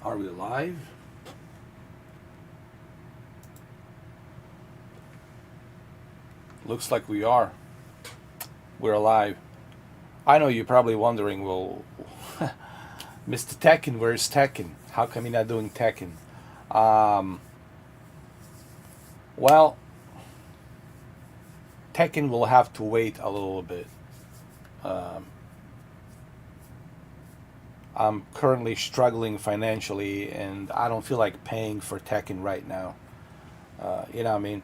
Are we live? Looks like we are. We're live. I know you're probably wondering, well, Mr. Tekken, where's Tekken? How come you're not doing Tekken? Um, well, Tekken will have to wait a little bit. Um, I'm currently struggling financially, and I don't feel like paying for Tekken right now. You know what I mean?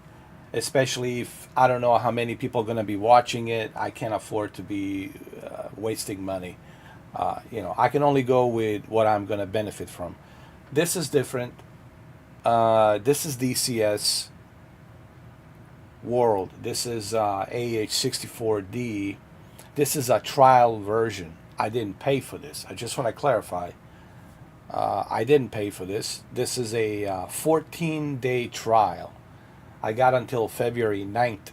Especially if I don't know how many people are going to be watching it. I can't afford to be wasting money. I can only go with what I'm going to benefit from. This is different. This is DCS World. This is AH-64D. This is a trial version. I didn't pay for this. I just want to clarify. I didn't pay for this. This is a 14-day trial. I got until February 9th.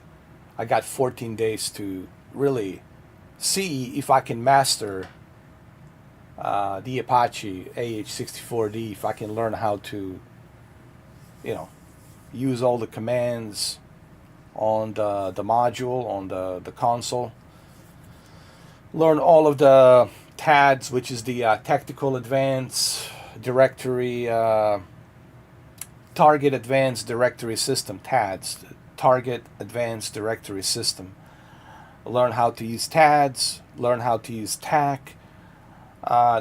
I got 14 days to really see if I can master the Apache AH-64D, if I can learn how to, use all the commands on the module, on the console. Learn all of the TADS, which is the Technical Advanced Directory, Target Advanced Directory System, TADS, Target Advanced Directory System. Learn how to use TADS, learn how to use TAC.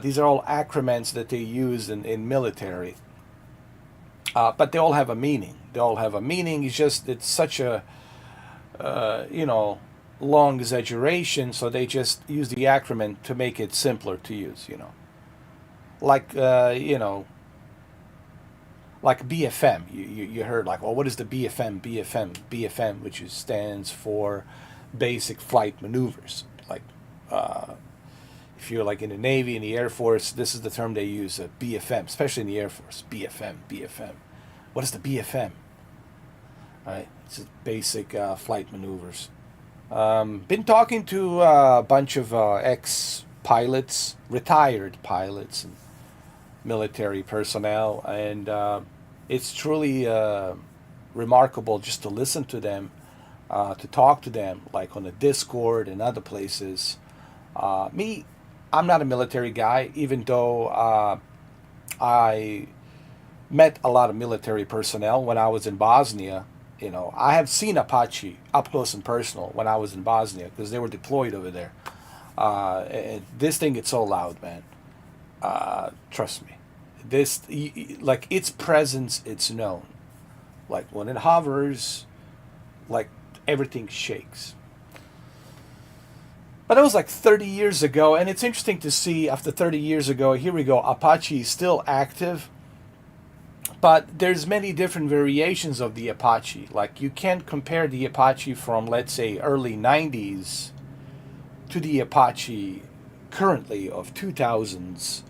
These are all acronyms that they use in military. But they all have a meaning. They all have a meaning. It's such a, long exaggeration, so they just use the acronym to make it simpler to use, Like, like BFM. You heard like, well, what is the BFM? BFM, which stands for Basic Flight Maneuvers. Like, if you're like in the Navy, in the Air Force, this is the term they use, BFM, especially in the Air Force. BFM. What is the BFM? All right, it's just basic flight maneuvers. Been talking to a bunch of ex-pilots, retired pilots, and military personnel, and it's truly remarkable just to listen to them, to talk to them, like on the Discord and other places. I'm not a military guy, even though I met a lot of military personnel when I was in Bosnia. I have seen Apache up close and personal when I was in Bosnia because they were deployed over there. And this thing gets so loud, man. Trust me. This, like its presence, it's known. Like when it hovers, like everything shakes. But that was like 30 years ago, and it's interesting to see after 30 years ago, here we go, Apache is still active, but there's many different variations of the Apache. Like you can't compare the Apache from, let's say, early 90s to the Apache currently of 2000s.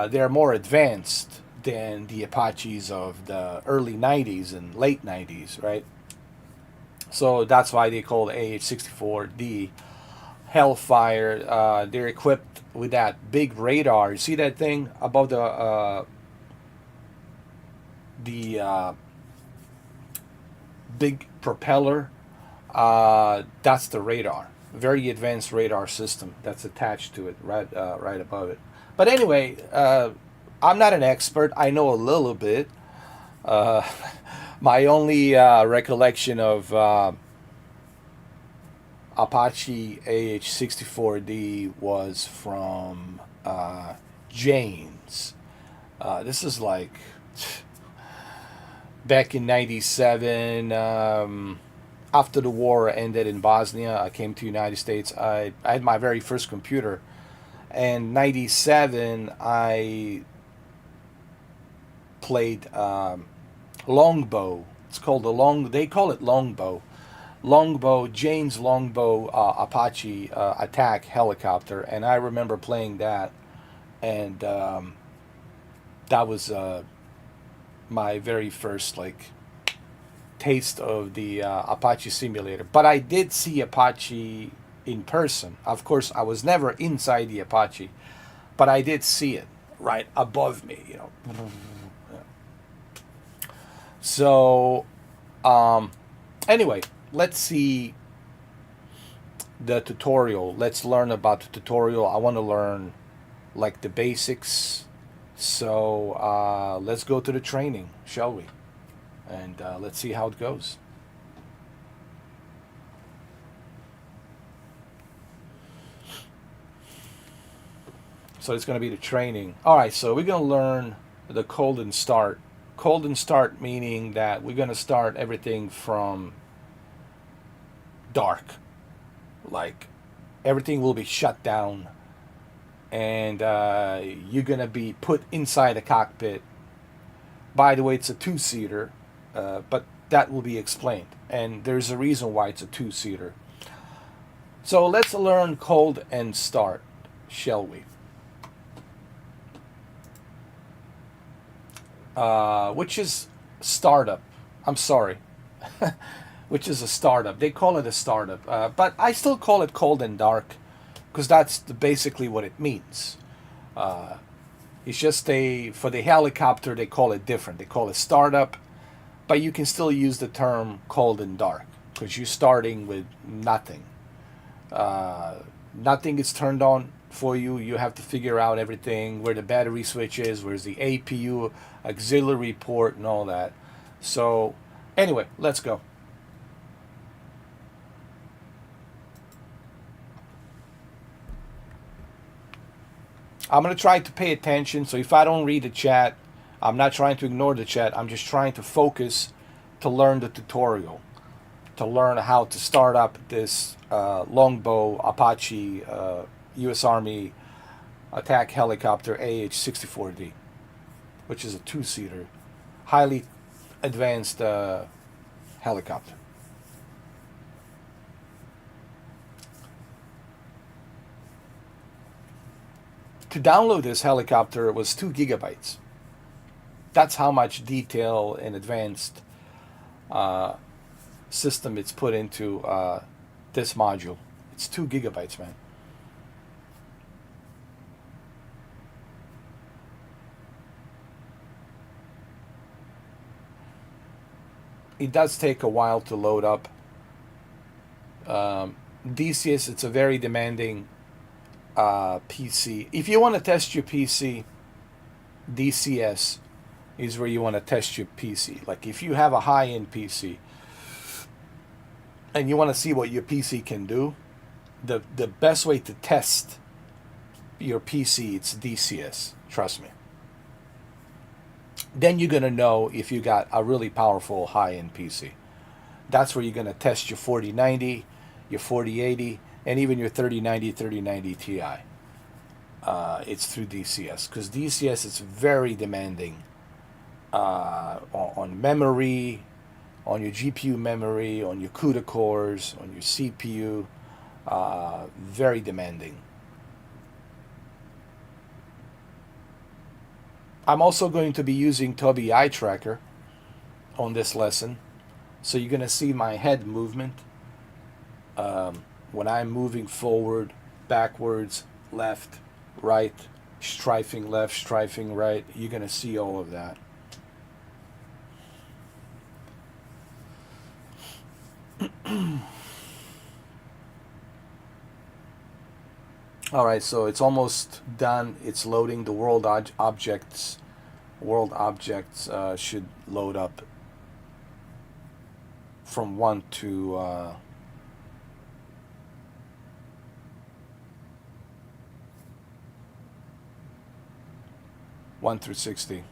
They're more advanced than the Apaches of the early 90s and late 90s, right? So that's why they call AH-64D Hellfire. They're equipped with that big radar. You see that thing above the big propeller? That's the radar. Very advanced radar system that's attached to it, right above it. But anyway, I'm not an expert. I know a little bit. My only recollection of Apache AH-64D was from Jane's. This is like back in '97. After the war ended in Bosnia, I came to the United States. I had my very first computer. And '97, I played longbow. It's called they call it longbow. Longbow, Jane's longbow Apache attack helicopter. And I remember playing that. And that was my very first, like, taste of the Apache simulator. But I did see Apache in person. Of course, I was never inside the Apache, but I did see it right above me, you know. So, anyway, let's see the tutorial. Let's learn about the tutorial. I want to learn like the basics. So let's go to the training, shall we? And let's see how it goes. So it's going to be the training. All right, so we're going to learn the cold and start. Cold and start meaning that we're going to start everything from dark. Like everything will be shut down, and you're going to be put inside a cockpit. By the way, it's a two-seater, but that will be explained. And there's a reason why it's a two-seater. So let's learn cold and start, shall we? Which is startup. I'm sorry. Which is a startup. They call it a startup. But I still call it cold and dark because that's basically what it means. It's just for the helicopter, they call it different. They call it startup, but you can still use the term cold and dark because you're starting with nothing. Nothing is turned on for you. You have to figure out everything, where the battery switch is, where's the APU, auxiliary port, and all that. So anyway, let's go. I'm going to try to pay attention. So if I don't read the chat, I'm not trying to ignore the chat. I'm just trying to focus to learn the tutorial, to learn how to start up this longbow Apache U.S. Army attack helicopter AH-64D, which is a two-seater, highly advanced helicopter. To download this helicopter, it was 2 gigabytes. That's how much detail and advanced system it's put into this module. It's 2 gigabytes, man. It does take a while to load up. DCS, it's a very demanding PC. If you want to test your PC, DCS is where you want to test your PC. Like if you have a high-end PC and you want to see what your PC can do, the best way to test your PC, it's DCS. Trust me. Then you're going to know if you got a really powerful high-end PC. That's where you're going to test your 4090, your 4080, and even your 3090, 3090 Ti. It's through DCS, because DCS is very demanding on memory, on your GPU memory, on your CUDA cores, on your CPU. Very demanding. I'm also going to be using Tobii Eye Tracker on this lesson. So you're going to see my head movement. When I'm moving forward, backwards, left, right, strafing left, strafing right, you're going to see all of that. All right, so it's almost done. It's loading the world objects. World objects should load up from 1 to 1 through 60.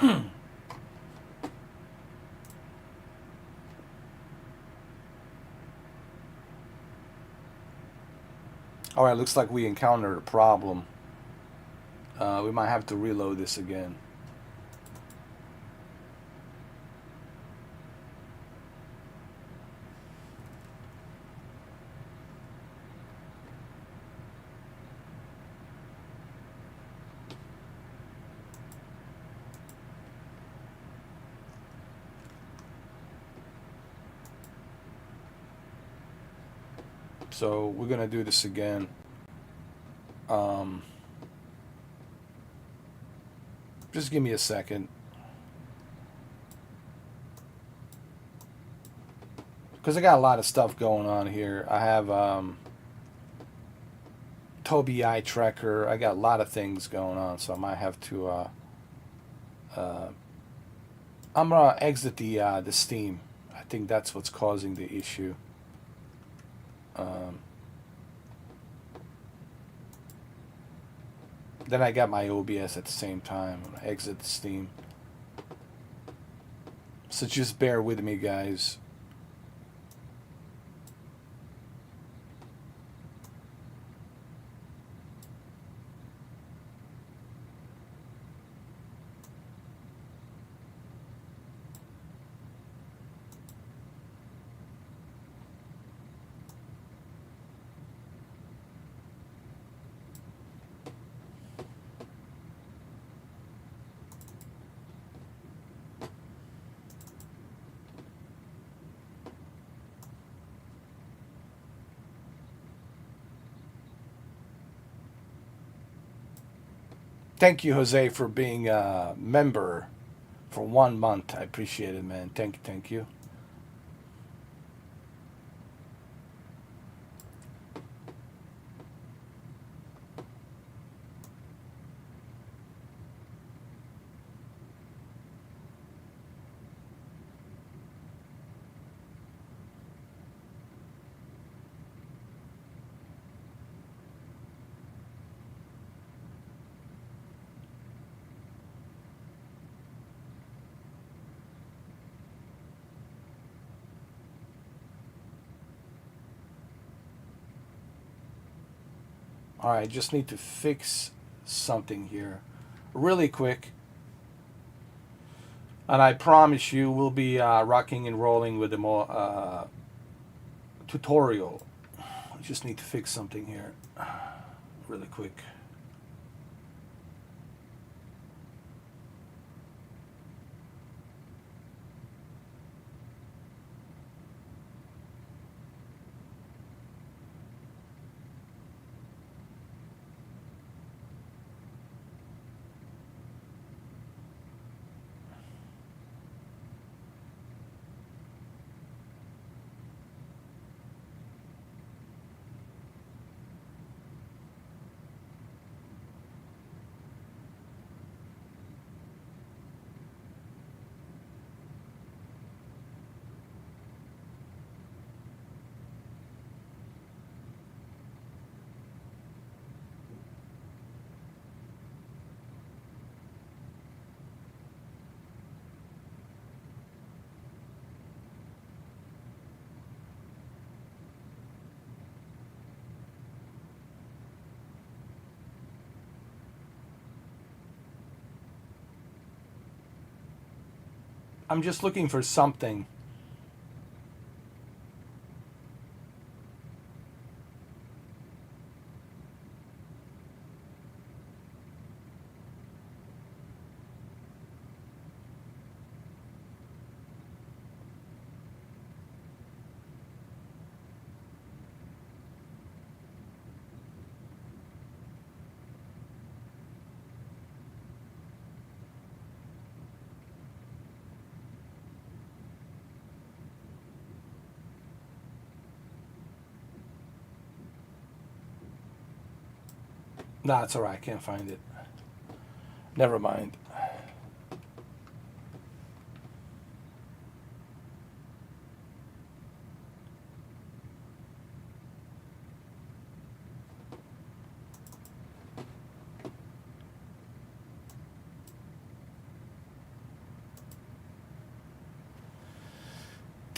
All right, looks like we encountered a problem. We might have to reload this again. So we're gonna do this again. Just give me a second. Because I got a lot of stuff going on here. I have Tobii Eye Tracker. I got a lot of things going on, so I might have to. I'm gonna exit the Steam. I think that's what's causing the issue. Then I got my OBS at the same time. I'm gonna exit the Steam. So just bear with me, guys. Thank you, Jose, for being a member for 1 month. I appreciate it, man. Thank you. All right, just need to fix something here really quick. And I promise you we'll be rocking and rolling with the more tutorial. I just need to fix something here really quick. I'm just looking for something. Nah, it's alright. I can't find it. Never mind.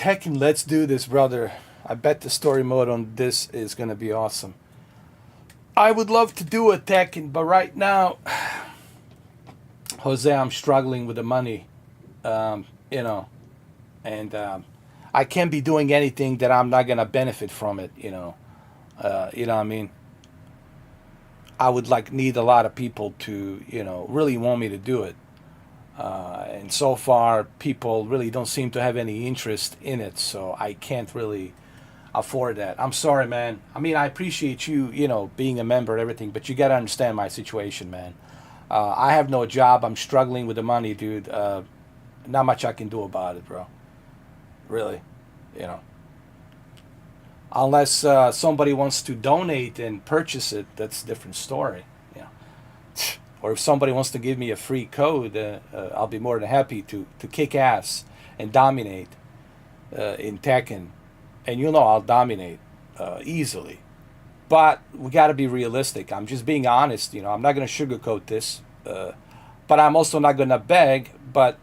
Tekken, let's do this, brother. I bet the story mode on this is going to be awesome. I would love to do a Tekken, but right now, Jose, I'm struggling with the money, you know, and I can't be doing anything that I'm not going to benefit from it, you know what I mean? I would like need a lot of people to, you know, really want me to do it. And so far, people really don't seem to have any interest in it, so I can't really afford that. I'm sorry, man. I mean, I appreciate you, you know, being a member and everything, but you got to understand my situation, man. I have no job. I'm struggling with the money, dude. Not much I can do about it, bro. Really, you know. Unless somebody wants to donate and purchase it, that's a different story. You know. Or if somebody wants to give me a free code, I'll be more than happy to kick ass and dominate in Tekken. And you know I'll dominate easily. But we got to be realistic. I'm just being honest. You know, I'm not going to sugarcoat this. But I'm also not going to beg. But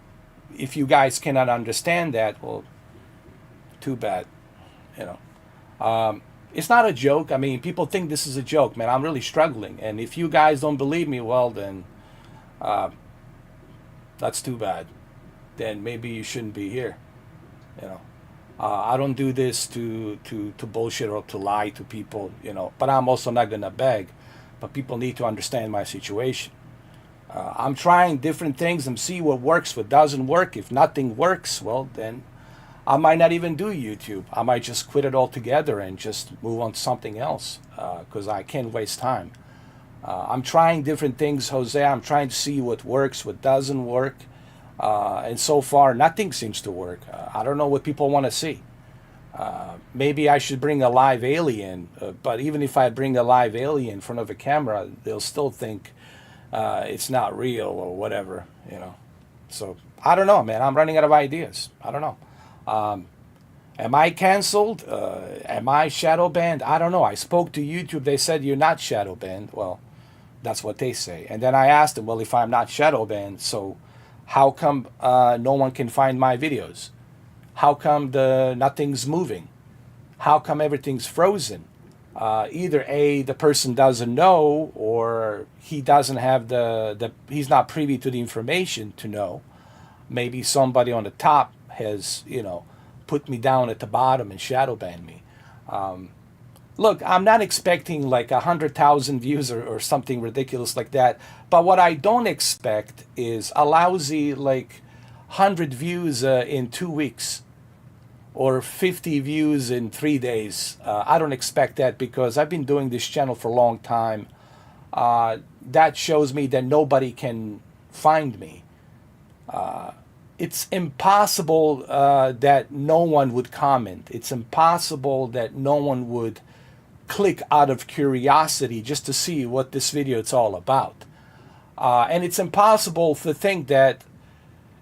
if you guys cannot understand that, well, too bad. You know. It's not a joke. I mean, people think this is a joke, man. I'm really struggling. And if you guys don't believe me, well, then that's too bad. Then maybe you shouldn't be here. You know, I don't do this to bullshit or to lie to people, you know. But I'm also not going to beg. But people need to understand my situation. I'm trying different things and see what works, what doesn't work. If nothing works, well, then I might not even do YouTube. I might just quit it altogether and just move on to something else because I can't waste time. I'm trying different things, Jose. I'm trying to see what works, what doesn't work. And so far, nothing seems to work. I don't know what people want to see. Maybe I should bring a live alien. But even if I bring a live alien in front of a camera, they'll still think it's not real or whatever, you know. So I don't know, man. I'm running out of ideas. I don't know. Am I canceled? Am I shadow banned? I don't know. I spoke to YouTube. They said you're not shadow banned. Well, that's what they say. And then I asked them, well, if I'm not shadow banned, so how come no one can find my videos? How come nothing's moving? How come everything's frozen? Either A, the person doesn't know, or he doesn't have he's not privy to the information to know. Maybe somebody on the top has, you know, put me down at the bottom and shadow banned me. Look, I'm not expecting like 100,000 views or something ridiculous like that. But what I don't expect is a lousy like 100 views in 2 weeks or 50 views in 3 days. I don't expect that because I've been doing this channel for a long time. That shows me that nobody can find me. It's impossible that no one would comment. It's impossible that no one would click out of curiosity just to see what this video is all about. And it's impossible to think that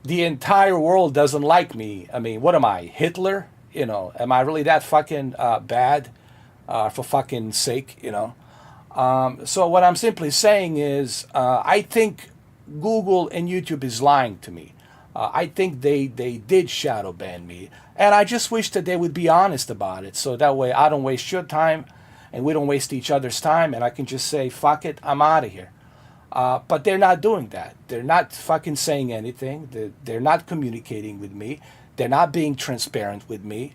the entire world doesn't like me. I mean, what am I, Hitler? You know, am I really that fucking bad for fucking sake, you know? So what I'm simply saying is I think Google and YouTube is lying to me. I think they did shadow ban me. And I just wish that they would be honest about it. So that way I don't waste your time and we don't waste each other's time. And I can just say, fuck it, I'm out of here. But they're not doing that. They're not fucking saying anything. They're not communicating with me. They're not being transparent with me.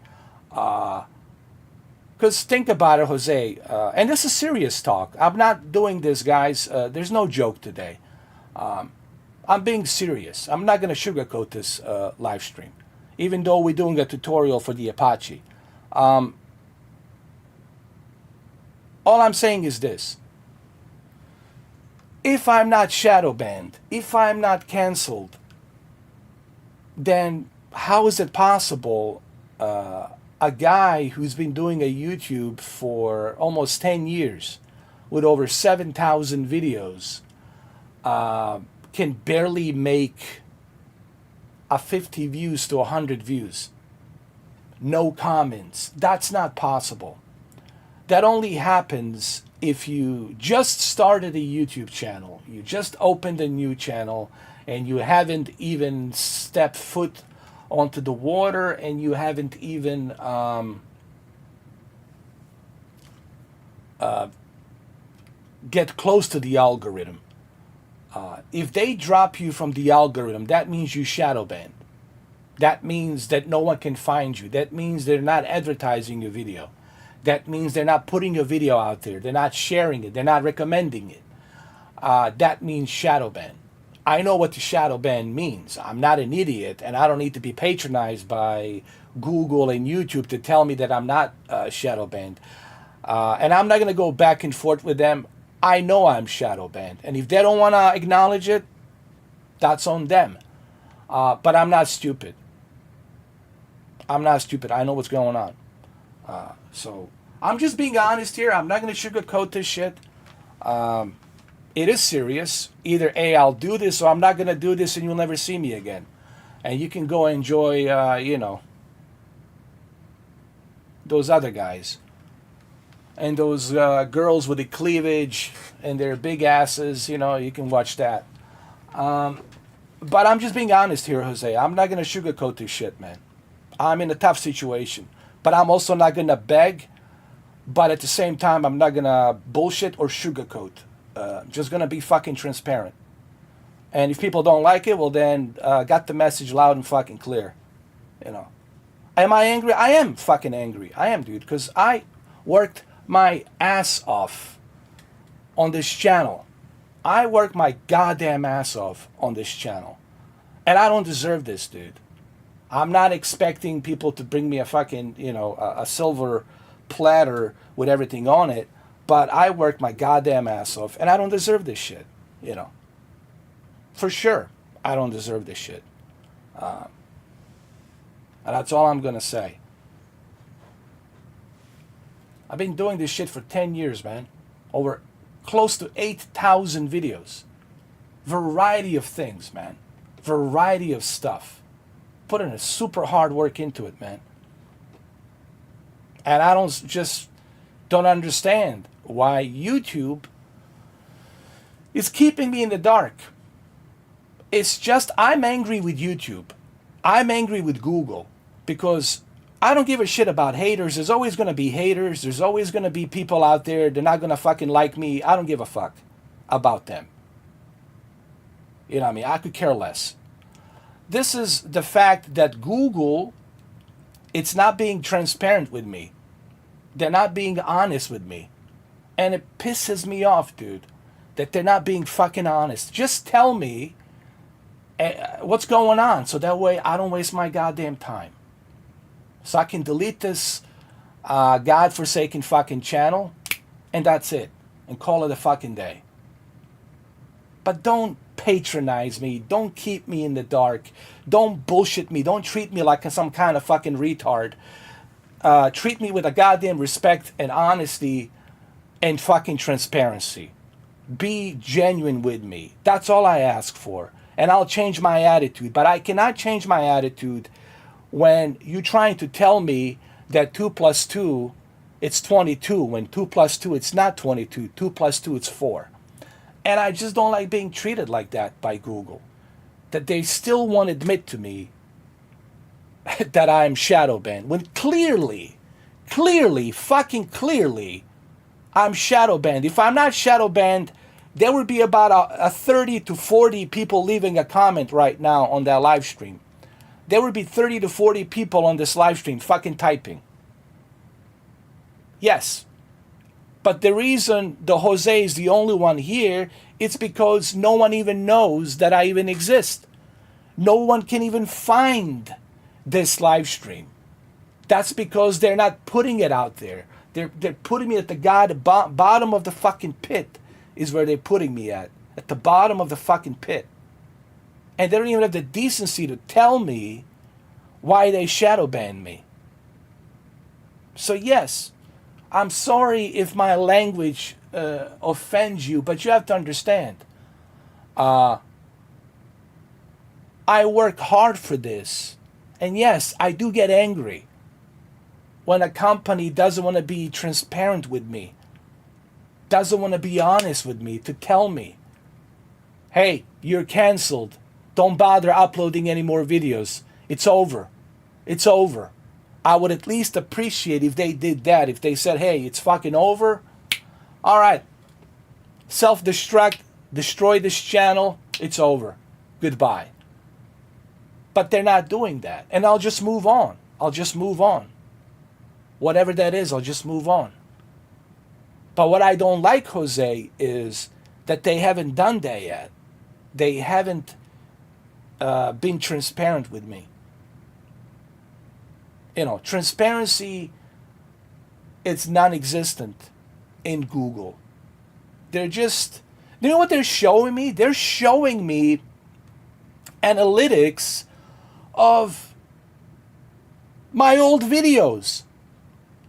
Because think about it, Jose. And this is serious talk. I'm not doing this, guys. There's no joke today. I'm being serious. I'm not going to sugarcoat this live stream, even though we're doing a tutorial for the Apache. All I'm saying is this. If I'm not shadow banned, if I'm not canceled, then how is it possible a guy who's been doing a YouTube for almost 10 years with over 7,000 videos can barely make a 50 views to 100 views? No comments. That's not possible. That only happens if you just started a YouTube channel, you just opened a new channel, and you haven't even stepped foot onto the water and you haven't even get close to the algorithm. If they drop you from the algorithm, that means you shadow banned. That means that no one can find you. That means they're not advertising your video. That means they're not putting your video out there. They're not sharing it. They're not recommending it. That means shadow ban. I know what the shadow ban means. I'm not an idiot, and I don't need to be patronized by Google and YouTube to tell me that I'm not shadow banned. And I'm not going to go back and forth with them. I know I'm shadow banned. And if they don't want to acknowledge it, that's on them. But I'm not stupid. I'm not stupid. I know what's going on. So I'm just being honest here. I'm not going to sugarcoat this shit. It is serious. Either A, I'll do this, or I'm not going to do this and you'll never see me again. And you can go enjoy, those other guys. And those girls with the cleavage and their big asses, you can watch that. But I'm just being honest here, Jose. I'm not going to sugarcoat this shit, man. I'm in a tough situation. But I'm also not going to beg. But at the same time, I'm not going to bullshit or sugarcoat. Just going to be fucking transparent. And if people don't like it, well then, got the message loud and fucking clear. Am I angry? I am fucking angry. I am, dude. Because I worked my ass off on this channel. I work my goddamn ass off on this channel. And I don't deserve this, dude. I'm not expecting people to bring me a fucking, a silver platter with everything on it. But I work my goddamn ass off. And I don't deserve this shit, For sure, I don't deserve this shit. And that's all I'm going to say. I've been doing this shit for 10 years, man. Over close to 8,000 videos. Variety of things, man. Variety of stuff. Putting a super hard work into it, man. And I don't understand why YouTube is keeping me in the dark. It's just I'm angry with YouTube. I'm angry with Google because I don't give a shit about haters. There's always going to be haters. There's always going to be people out there. They're not going to fucking like me. I don't give a fuck about them. You know what I mean? I could care less. This is the fact that Google, it's not being transparent with me. They're not being honest with me. And it pisses me off, dude, that they're not being fucking honest. Just tell me what's going on so that way I don't waste my goddamn time. So I can delete this godforsaken fucking channel, and that's it. And call it a fucking day. But don't patronize me. Don't keep me in the dark. Don't bullshit me. Don't treat me like some kind of fucking retard. Treat me with a goddamn respect and honesty and fucking transparency. Be genuine with me. That's all I ask for. And I'll change my attitude. But I cannot change my attitude when you're trying to tell me that 2 plus 2, it's 22. When 2 plus 2, it's not 22. 2 plus 2, it's 4. And I just don't like being treated like that by Google. That they still won't admit to me that I'm shadow banned. When clearly, fucking clearly, I'm shadow banned. If I'm not shadow banned, there would be about a 30 to 40 people leaving a comment right now on that live stream. There would be 30 to 40 people on this live stream fucking typing. Yes. But the reason the Jose is the only one here, it's because no one even knows that I even exist. No one can even find this live stream. That's because they're not putting it out there. They're putting me at the bottom of the fucking pit is where they're putting me at the bottom of the fucking pit. And they don't even have the decency to tell me why they shadow banned me. So yes, I'm sorry if my language offends you, but you have to understand. I work hard for this. And yes, I do get angry when a company doesn't want to be transparent with me, doesn't want to be honest with me, to tell me, hey, you're canceled. Don't bother uploading any more videos. It's over. It's over. I would at least appreciate if they did that. If they said, hey, it's fucking over. All right. Self-destruct. Destroy this channel. It's over. Goodbye. But they're not doing that. And I'll just move on. I'll just move on. Whatever that is, I'll just move on. But what I don't like, Jose, is that they haven't done that yet. They haven't been transparent with me. You know, transparency, it's non-existent in Google. They're just, you know what they're showing me? They're showing me analytics of my old videos.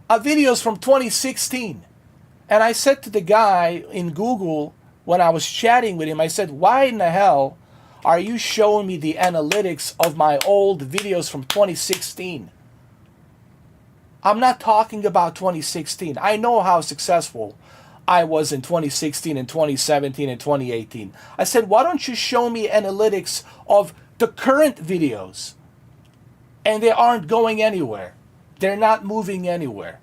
Videos from 2016. And I said to the guy in Google when I was chatting with him, I said, why in the hell are you showing me the analytics of my old videos from 2016? I'm not talking about 2016. I know how successful I was in 2016 and 2017 and 2018. I said, why don't you show me analytics of the current videos? And they aren't going anywhere. They're not moving anywhere.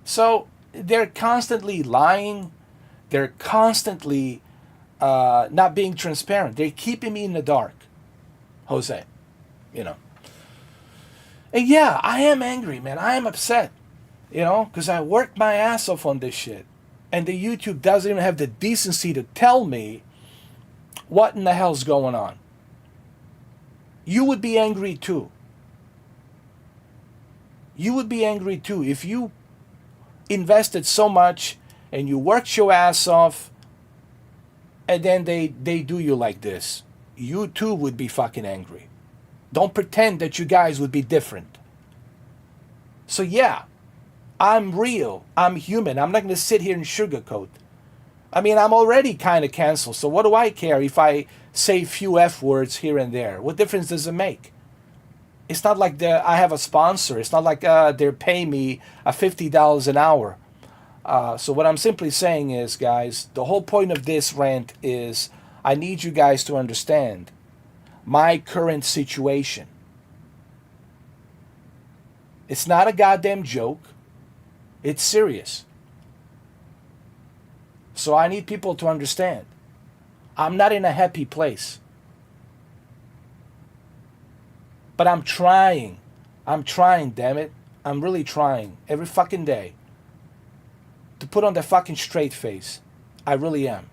So they're constantly lying. They're constantly not being transparent. They're keeping me in the dark, Jose. You know. And yeah, I am angry, man. I am upset. You know, because I worked my ass off on this shit. And the YouTube doesn't even have the decency to tell me what in the hell's going on. You would be angry too. You would be angry too if you invested so much and you worked your ass off and then they do you like this. You too would be fucking angry. Don't pretend that you guys would be different. So yeah, I'm real. I'm human. I'm not going to sit here and sugarcoat. I mean, I'm already kind of canceled, so what do I care if I say a few F words here and there? What difference does it make? It's not like I have a sponsor. It's not like they're paying me $50 an hour. So what I'm simply saying is, guys, the whole point of this rant is I need you guys to understand my current situation. It's not a goddamn joke. It's serious. So I need people to understand. I'm not in a happy place. But I'm trying. I'm trying, damn it. I'm really trying every fucking day to put on that fucking straight face. I really am.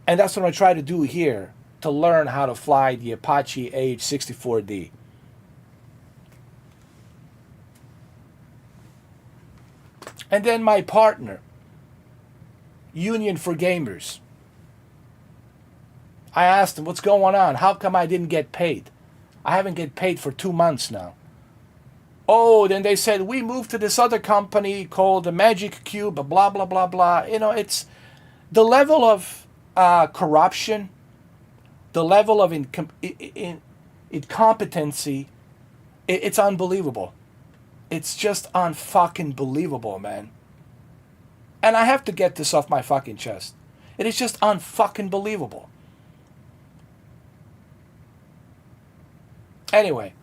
And that's what I try to do here to learn how to fly the Apache AH-64D. And then my partner, Union for Gamers. I asked him, what's going on? How come I didn't get paid? I haven't get paid for 2 months now. Oh, then they said, we moved to this other company called the Magic Cube, blah, blah, blah, blah. You know, it's the level of corruption, the level of incompetency, it's unbelievable. It's just unfucking believable, man. And I have to get this off my fucking chest. It is just unfucking believable. Anyway,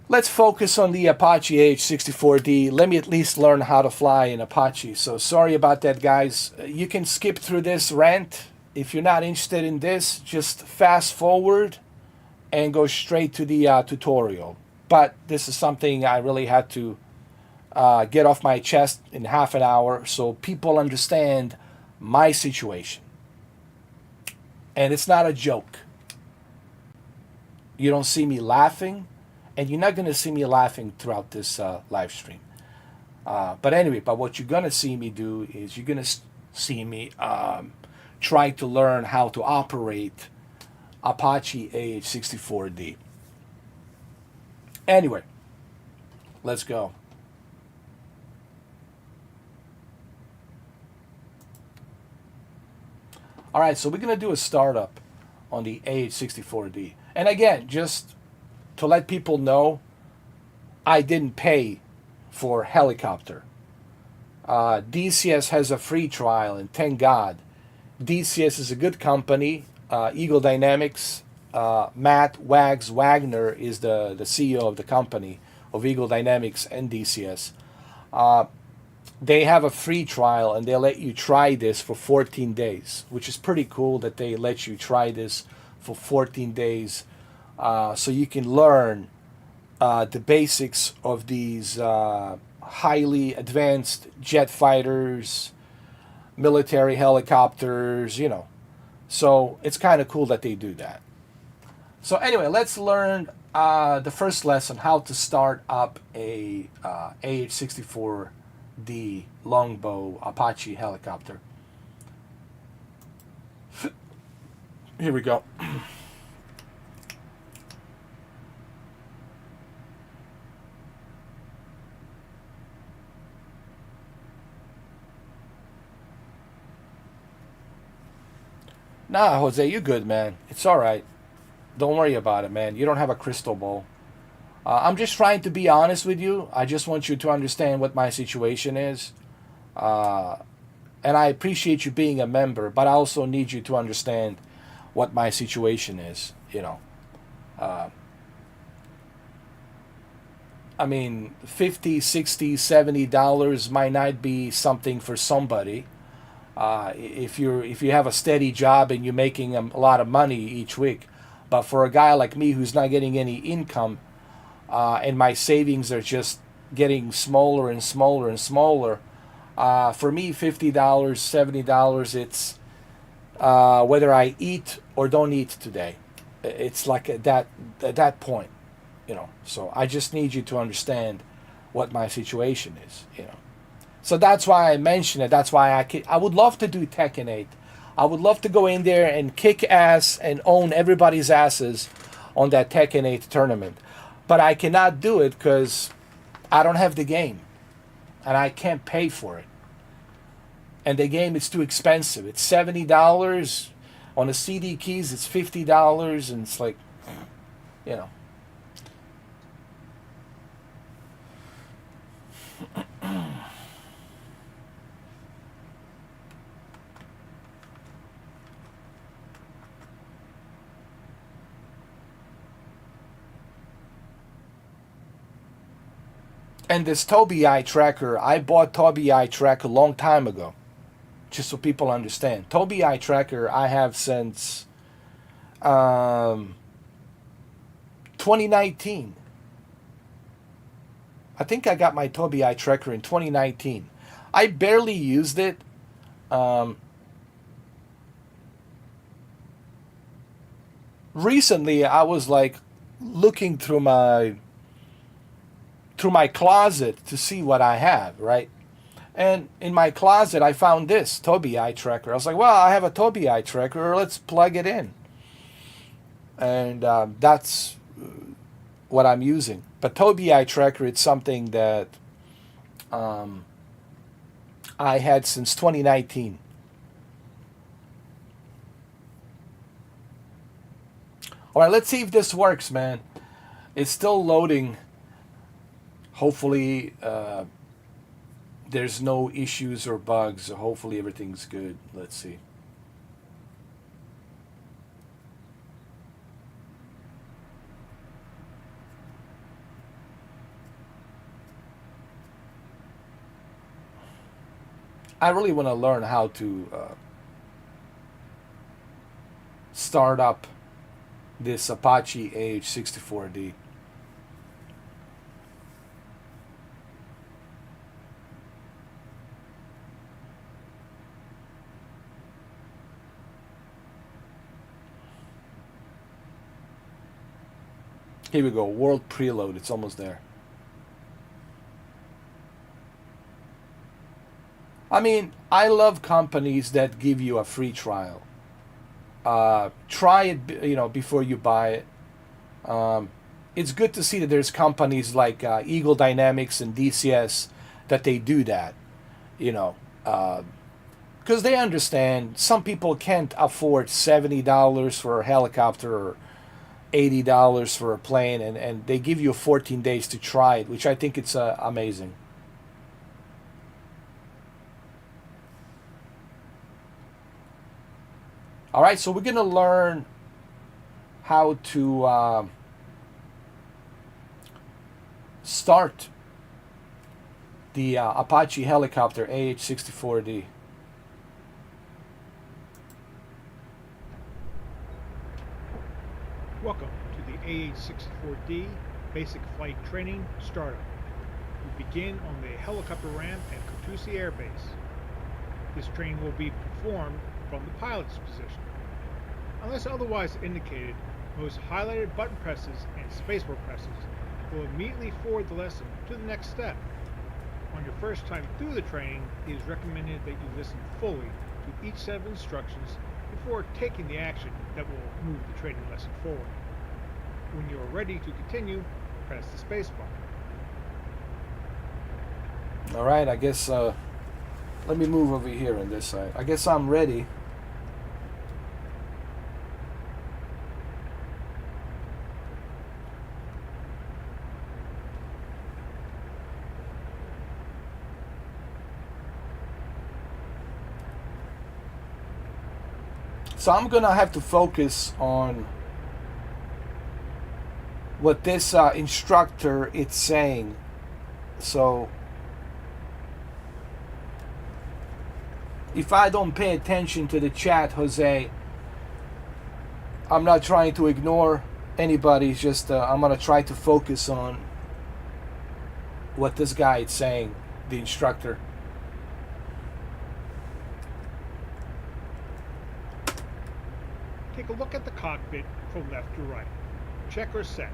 let's focus on the Apache AH-64D. Let me at least learn how to fly in Apache. So sorry about that, guys. You can skip through this rant. If you're not interested in this, just fast forward and go straight to the tutorial. But this is something I really had to get off my chest in half an hour so people understand my situation. And it's not a joke. You don't see me laughing, and you're not going to see me laughing throughout this live stream. But anyway, what you're going to see me do is you're going to see me try to learn how to operate Apache AH-64D. Anyway, let's go. All right, so we're going to do a startup on the AH-64D. And again, just to let people know, I didn't pay for helicopter. DCS has a free trial, and thank God. DCS is a good company. Eagle Dynamics, Matt Wags Wagner is the CEO of the company of Eagle Dynamics and DCS. They have a free trial and they let you try this for 14 days, which is pretty cool that they let you try this for 14 days so you can learn the basics of these highly advanced jet fighters, military helicopters, you know. So it's kind of cool that they do that. So anyway, let's learn the first lesson, how to start up a AH-64D longbow Apache helicopter. Here we go. Nah, Jose, you're good, man. It's all right. Don't worry about it, man. You don't have a crystal ball. I'm just trying to be honest with you. I just want you to understand what my situation is. And I appreciate you being a member, but I also need you to understand what my situation is, you know. I mean, 50, 60, $70 might not be something for somebody. If you have a steady job and you're making a lot of money each week, but for a guy like me who's not getting any income, and my savings are just getting smaller and smaller and smaller, for me, $50, $70, it's whether I eat or don't eat today. It's like at that point, you know. So I just need you to understand what my situation is, you know. So that's why I mention it. That's why I would love to do Tekken 8. I would love to go in there and kick ass and own everybody's asses on that Tekken 8 tournament. But I cannot do it because I don't have the game. And I can't pay for it. And the game is too expensive. It's $70. On the CD keys, it's $50. And it's like, you know. And this Tobii eye tracker, I bought Tobii eye tracker a long time ago, just so people understand. Tobii eye tracker I have since 2019. I think I got my Tobii eye tracker in 2019. I barely used it. Recently, I was like looking through my closet to see what I have, right? And in my closet, I found this Tobii eye tracker. I was like, well, I have a Tobii eye tracker. Let's plug it in. And that's what I'm using. But Tobii eye tracker, it's something that I had since 2019. All right, let's see if this works, man. It's still loading. Hopefully, there's no issues or bugs. Hopefully, everything's good. Let's see. I really want to learn how to start up this Apache AH-64D. Here we go, world preload, it's almost there. I mean, I love companies that give you a free trial. Try it, you know, before you buy it. It's good to see that there's companies like Eagle Dynamics and DCS that they do that, you know, because they understand some people can't afford $70 for a helicopter or $80 for a plane, and they give you 14 days to try it, which I think it's amazing. All right, so we're going to learn how to start the Apache helicopter AH-64D. Welcome to the AH-64D Basic Flight Training Startup. We begin on the helicopter ramp at Kutusi Air Base. This training will be performed from the pilot's position. Unless otherwise indicated, most highlighted button presses and spacebar presses will immediately forward the lesson to the next step. On your first time through the training, it is recommended that you listen fully to each set of instructions before taking the action that will move the training lesson forward. When you are ready to continue, press the spacebar. All right, I guess let me move over here on this side. I guess I'm ready. So I'm gonna have to focus on what this instructor is saying. So if I don't pay attention to the chat, Jose, I'm not trying to ignore anybody. It's just I'm gonna try to focus on what this guy is saying, the instructor. Take a look at the cockpit from left to right. Check or set.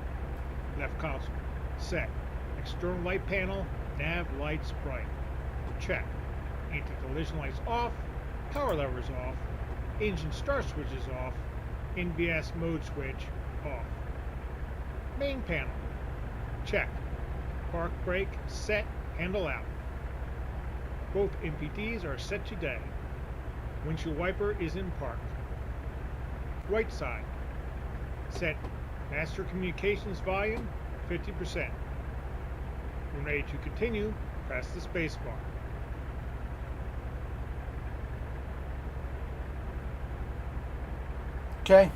Left console. Set. External light panel. Nav lights bright. Check. Anti-collision lights off. Power levers off. Engine start switch is off. NBS mode switch off. Main panel. Check. Park brake set. Handle out. Both MPDs are set today. Windshield wiper is in park. Right side. Set master communications volume 50%. When ready to continue, press the spacebar. Okay.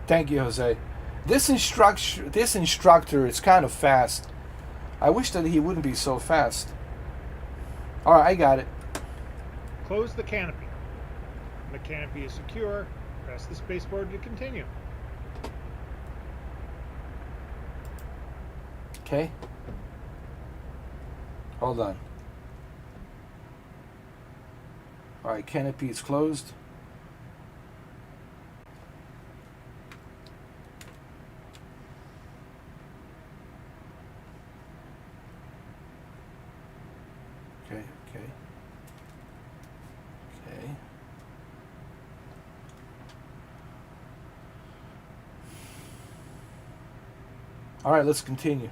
Thank you, Jose. This instructor is kind of fast. I wish that he wouldn't be so fast. All right, I got it. Close the canopy. When the canopy is secure, press the spacebar to continue. Okay. Hold on. All right, canopy is closed. Okay. All right, let's continue.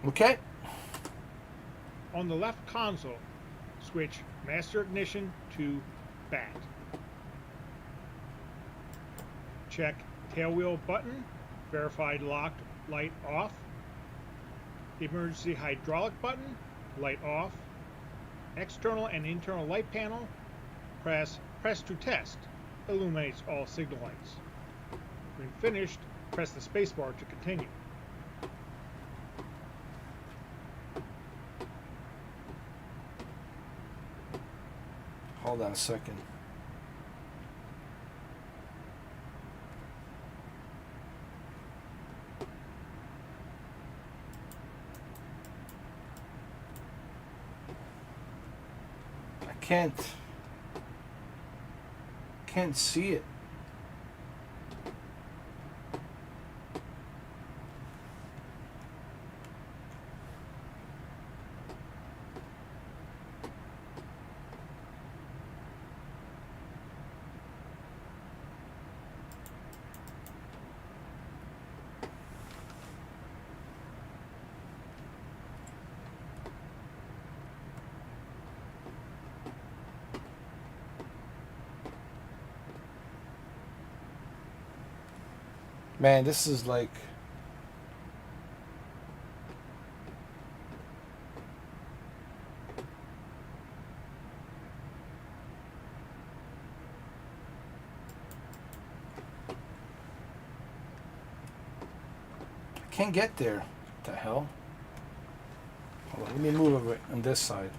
Okay. On the left console, switch master ignition to BAT. Check tailwheel button, verified locked light off. Emergency hydraulic button, light off. External and internal light panel, press to test, illuminates all signal lights. When finished, press the spacebar to continue. Hold on a second. I can't see it. Man, this is like... I can't get there. What the hell? Hold on, let me move over on this side.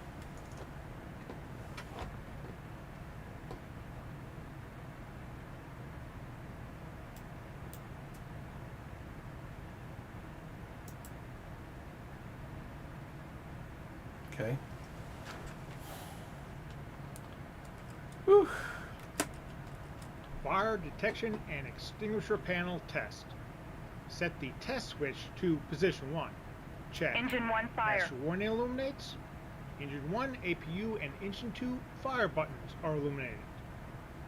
Okay. Whew. Fire detection and extinguisher panel test. Set the test switch to position 1. Check. Engine 1 fire. Master warning illuminates. Engine 1, APU, and Engine 2 fire buttons are illuminated.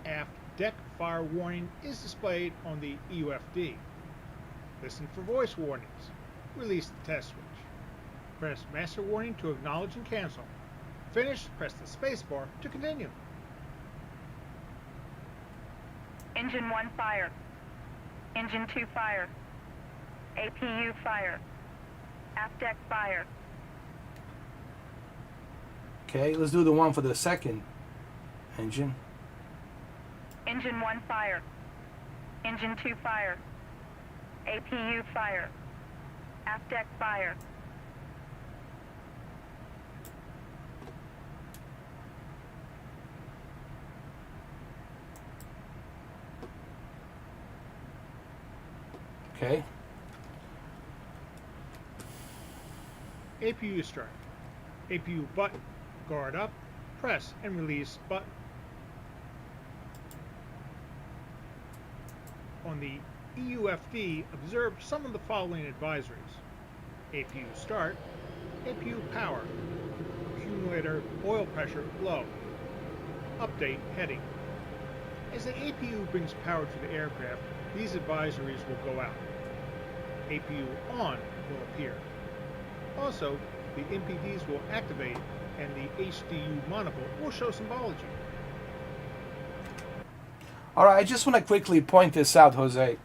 Aft deck fire warning is displayed on the EUFD. Listen for voice warnings. Release the test switch. Press master warning to acknowledge and cancel. Finish, press the spacebar to continue. Engine 1 fire. Engine 2 fire. APU fire. Aft deck fire. Okay, let's do the one for the second engine. Engine 1 fire. Engine 2 fire. APU fire. Aft deck fire. Okay. APU start. APU button. Guard up. Press and release button. On the EUFD, observe some of the following advisories. APU start. APU power. Accumulator oil pressure low. Update heading. As the APU brings power to the aircraft, these advisories will go out. APU on will appear. Also, the MPDs will activate and the HDU monocle will show symbology. Alright, I just want to quickly point this out, Jose.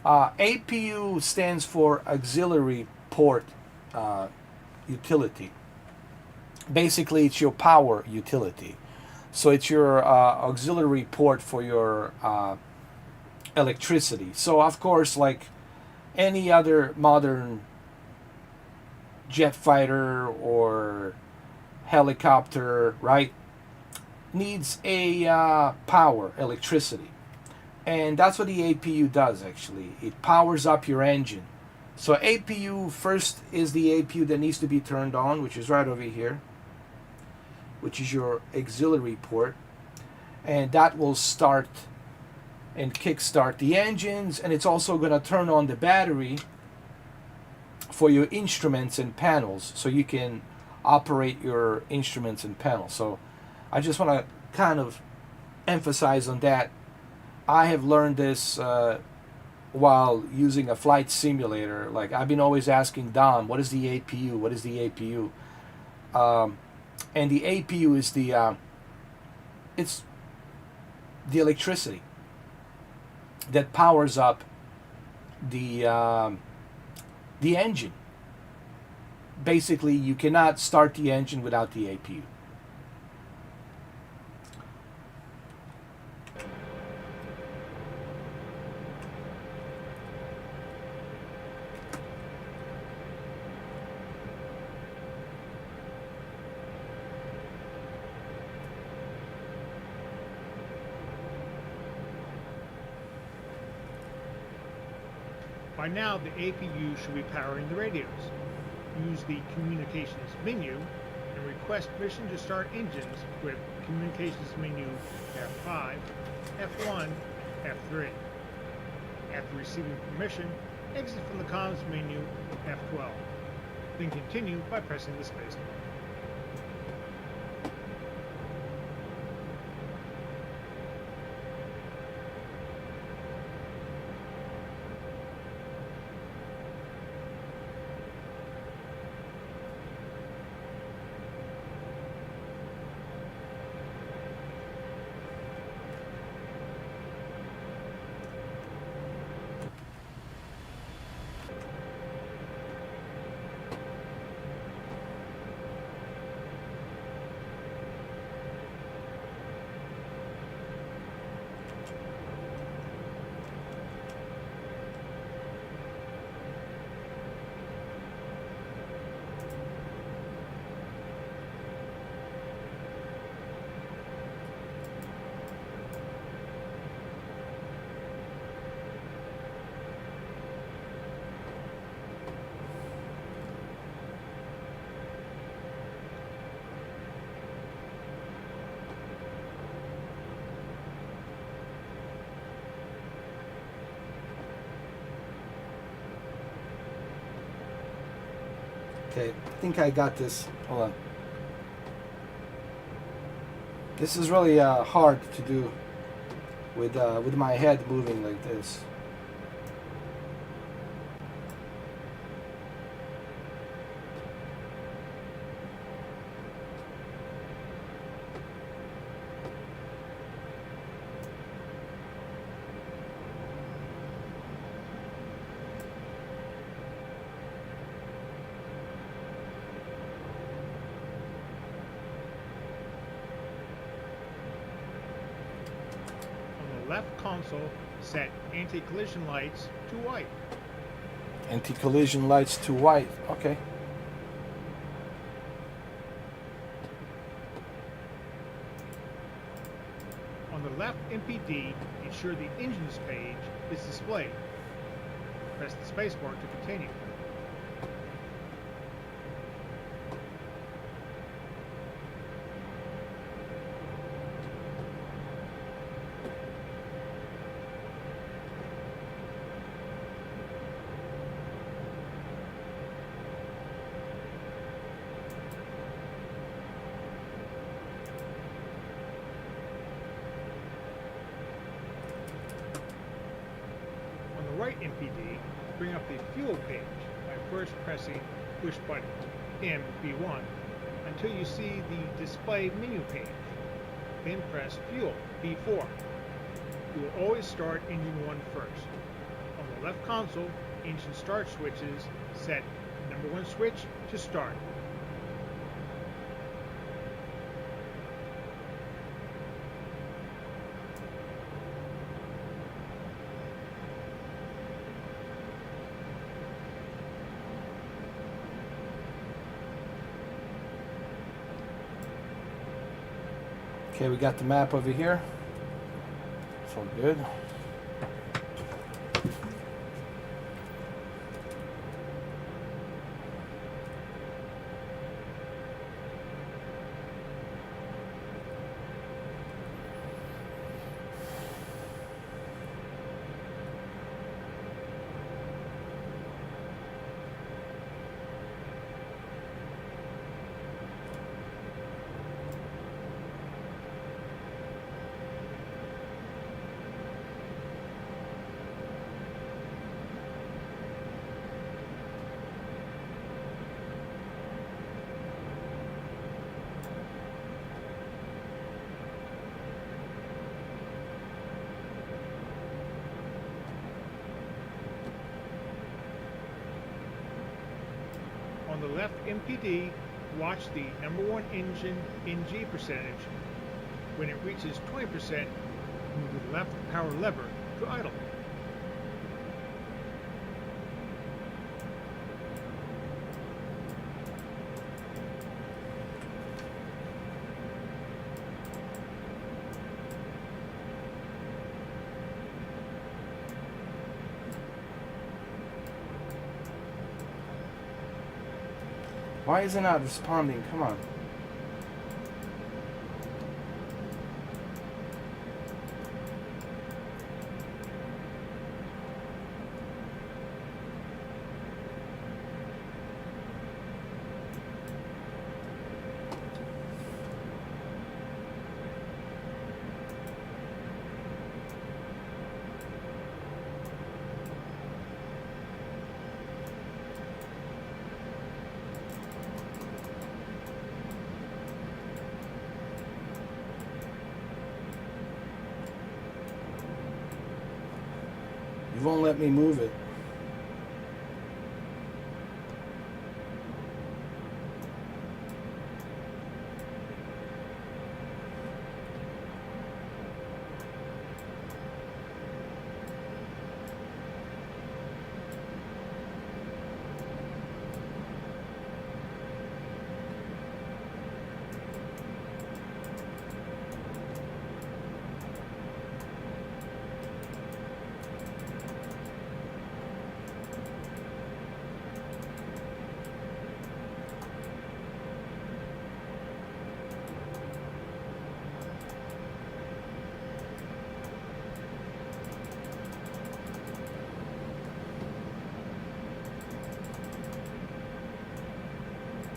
APU stands for Auxiliary Port Utility. Basically, it's your power utility. So it's your auxiliary port for your electricity. So of course, like any other modern jet fighter or helicopter, right, needs a power, electricity. And that's what the APU does, actually. It powers up your engine. So APU first is the APU that needs to be turned on, which is right over here, which is your auxiliary port. And that will start and kickstart the engines, and it's also going to turn on the battery for your instruments and panels, so you can operate your instruments and panels. So I just want to kind of emphasize on that. I have learned this while using a flight simulator. Like, I've been always asking Dom, what is the APU? What is the APU? And the APU is it's the electricity that powers up the engine. Basically, you cannot start the engine without the APU. By now, the APU should be powering the radios. Use the communications menu and request permission to start engines with communications menu F5, F1, F3. After receiving permission, exit from the comms menu F12. Then continue by pressing the space bar. Okay, I think I got this. Hold on. This is really hard to do with my head moving like this. Left console, set anti-collision lights to white. Anti-collision lights to white. Okay. On the left MPD, ensure the engines page is displayed. Press the spacebar to continue. Right MPD, bring up the fuel page by first pressing push button M-B1 until you see the display menu page. Then press fuel B4. You will always start engine 1 first. On the left console, engine start switches set number 1 switch to start. Okay, we got the map over here. It's all good. On the left MPD, watch the number 1 engine NG percentage. When it reaches 20%, move the left power lever to idle. Why is it not responding? Come on. You won't let me move it.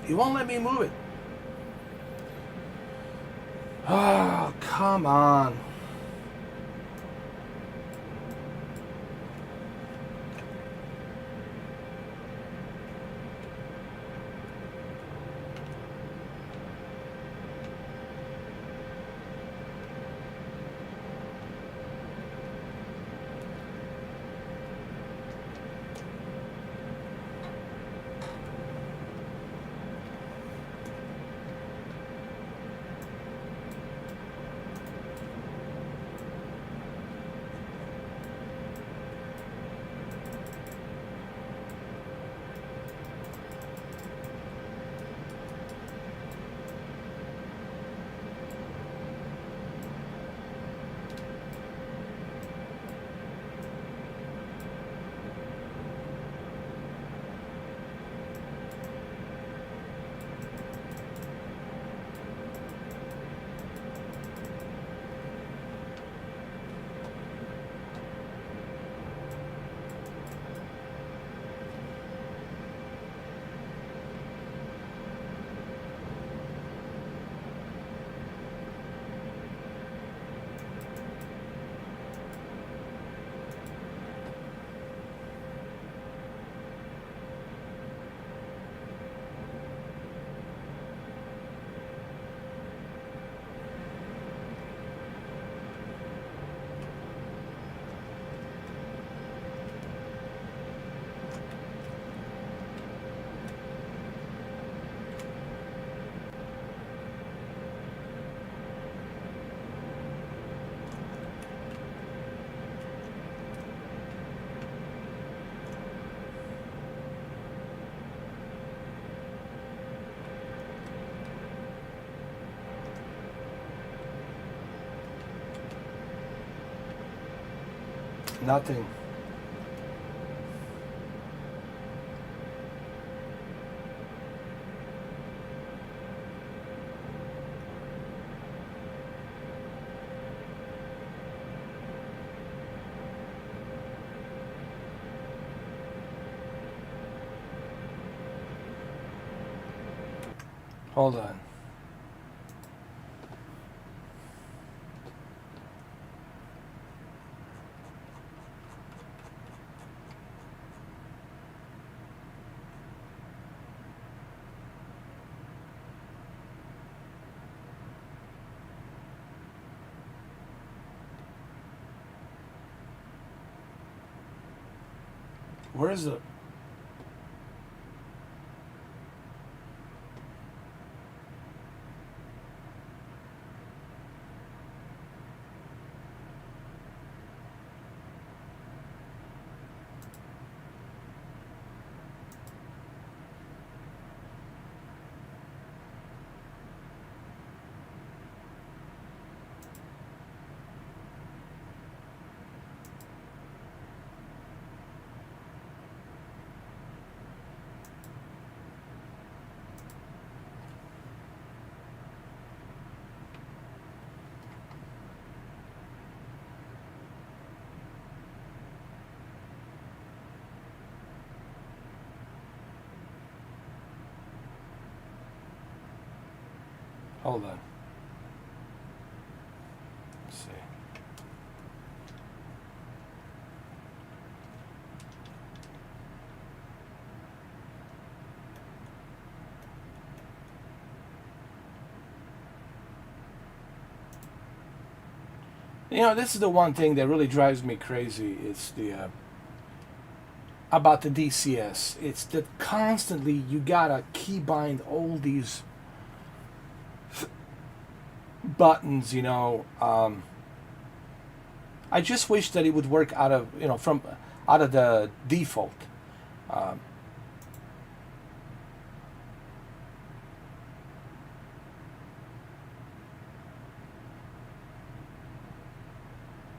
He won't let me move it. Oh, come on. Nothing. Hold on. Where is the... Hold on. Let's see. You know, this is the one thing that really drives me crazy. It's the about the DCS. It's that constantly you gotta keybind all these buttons. You know, I just wish that it would work out of out of the default. Um,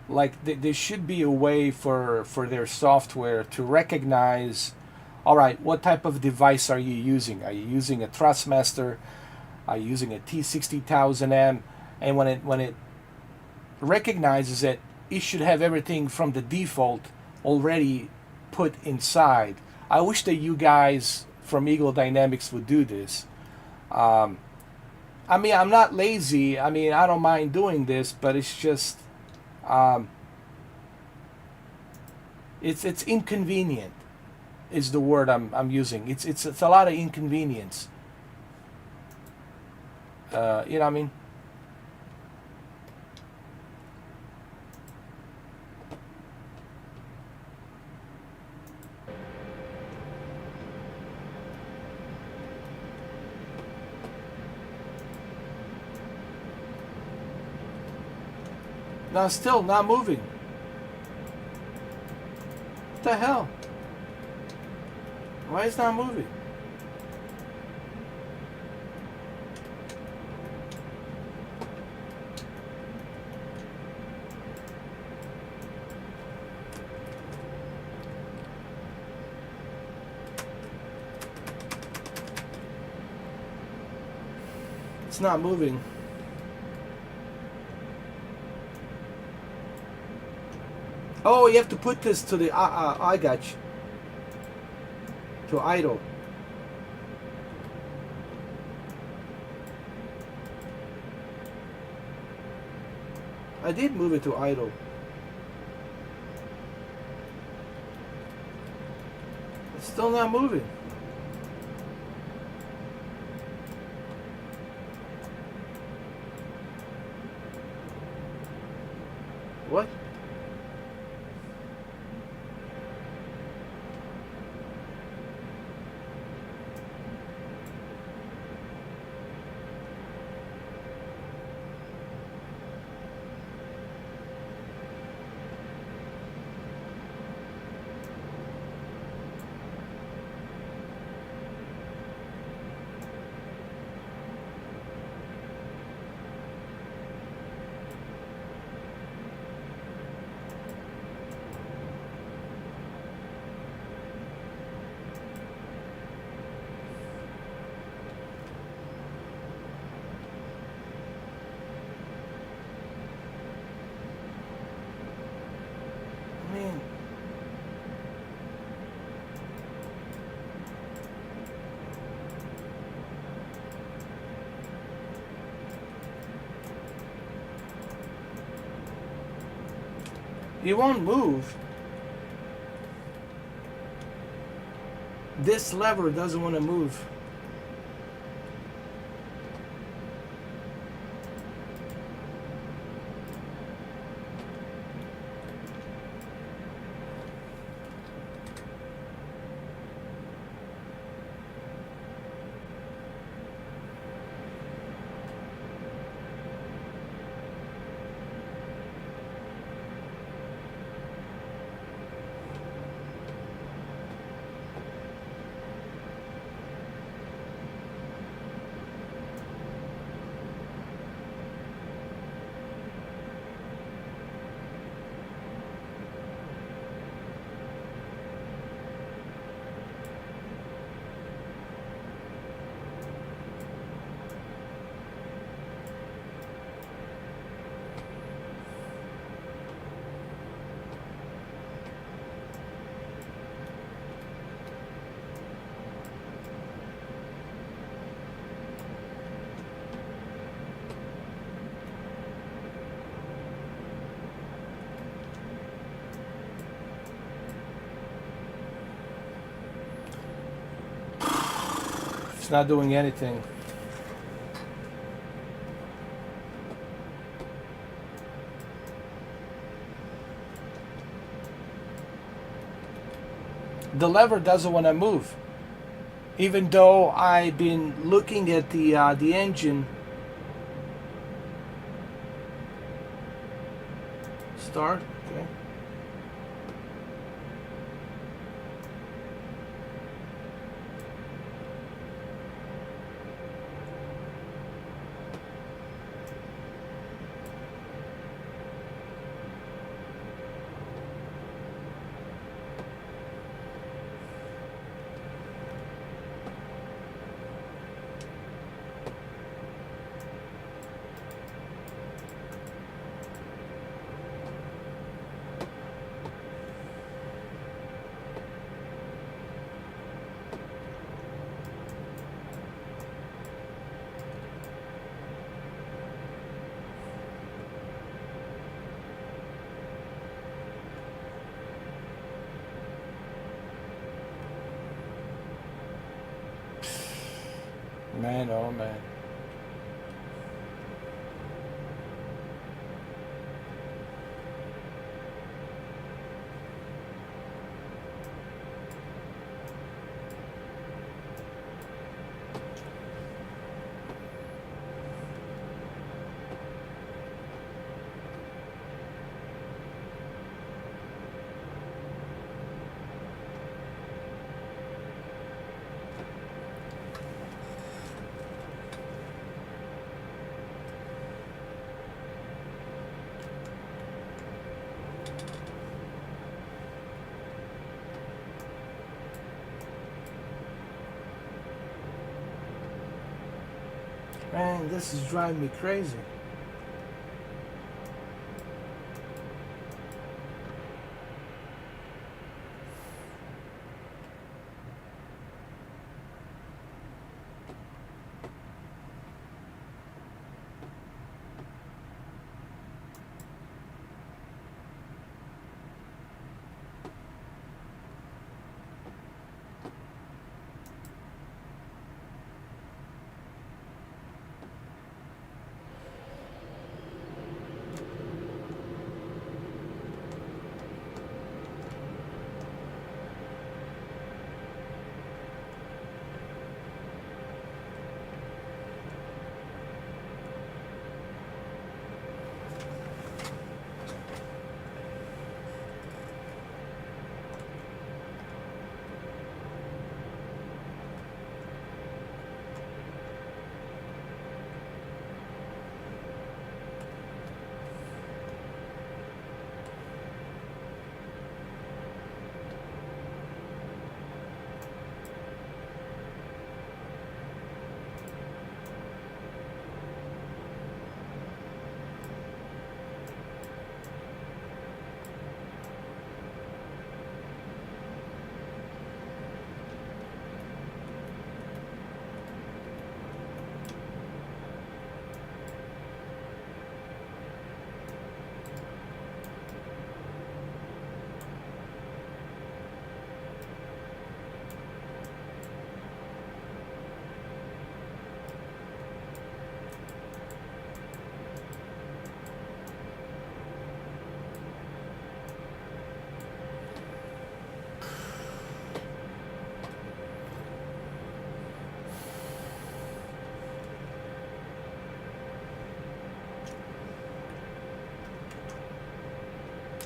like there should be a way for their software to recognize, all right, what type of device are you using? Are you using a Thrustmaster? Are you using a T60000M? And when it recognizes it, it should have everything from the default already put inside. I wish that you guys from Eagle Dynamics would do this. I mean, I'm not lazy. I mean, I don't mind doing this, but it's just, um, it's inconvenient, is the word I'm using. It's a lot of inconvenience. You know what I mean? Now, still not moving. What the hell? Why is it not moving? It's not moving. Oh, you have to put this to the I got you. To idle. I did move it to idle. It's still not moving. What? Man. It won't move. This lever doesn't want to move. It's not doing anything. The lever doesn't want to move, even though I've been looking at the engine. Start. Okay. man. Oh, man. Man, this is driving me crazy.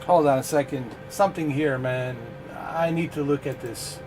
Hold on a second. Something here, man. I need to look at this.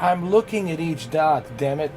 I'm looking at each dot, damn it.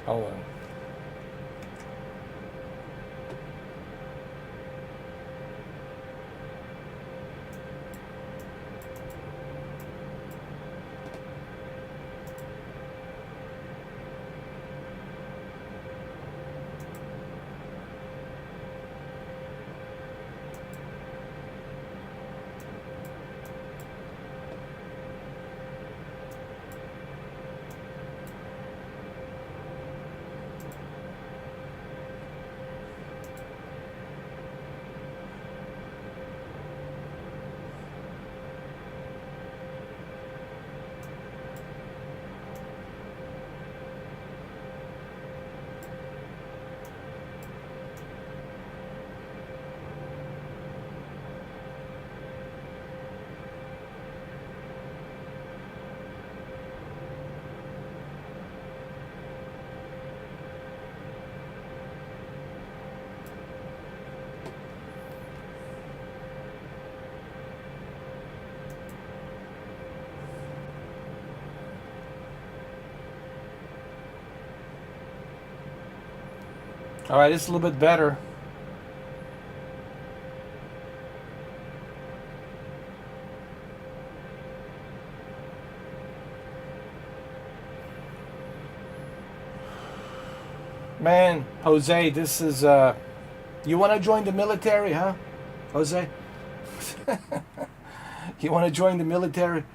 Hold on. All right, it's a little bit better. Man, Jose, this is you want to join the military, huh? Jose? You want to join the military?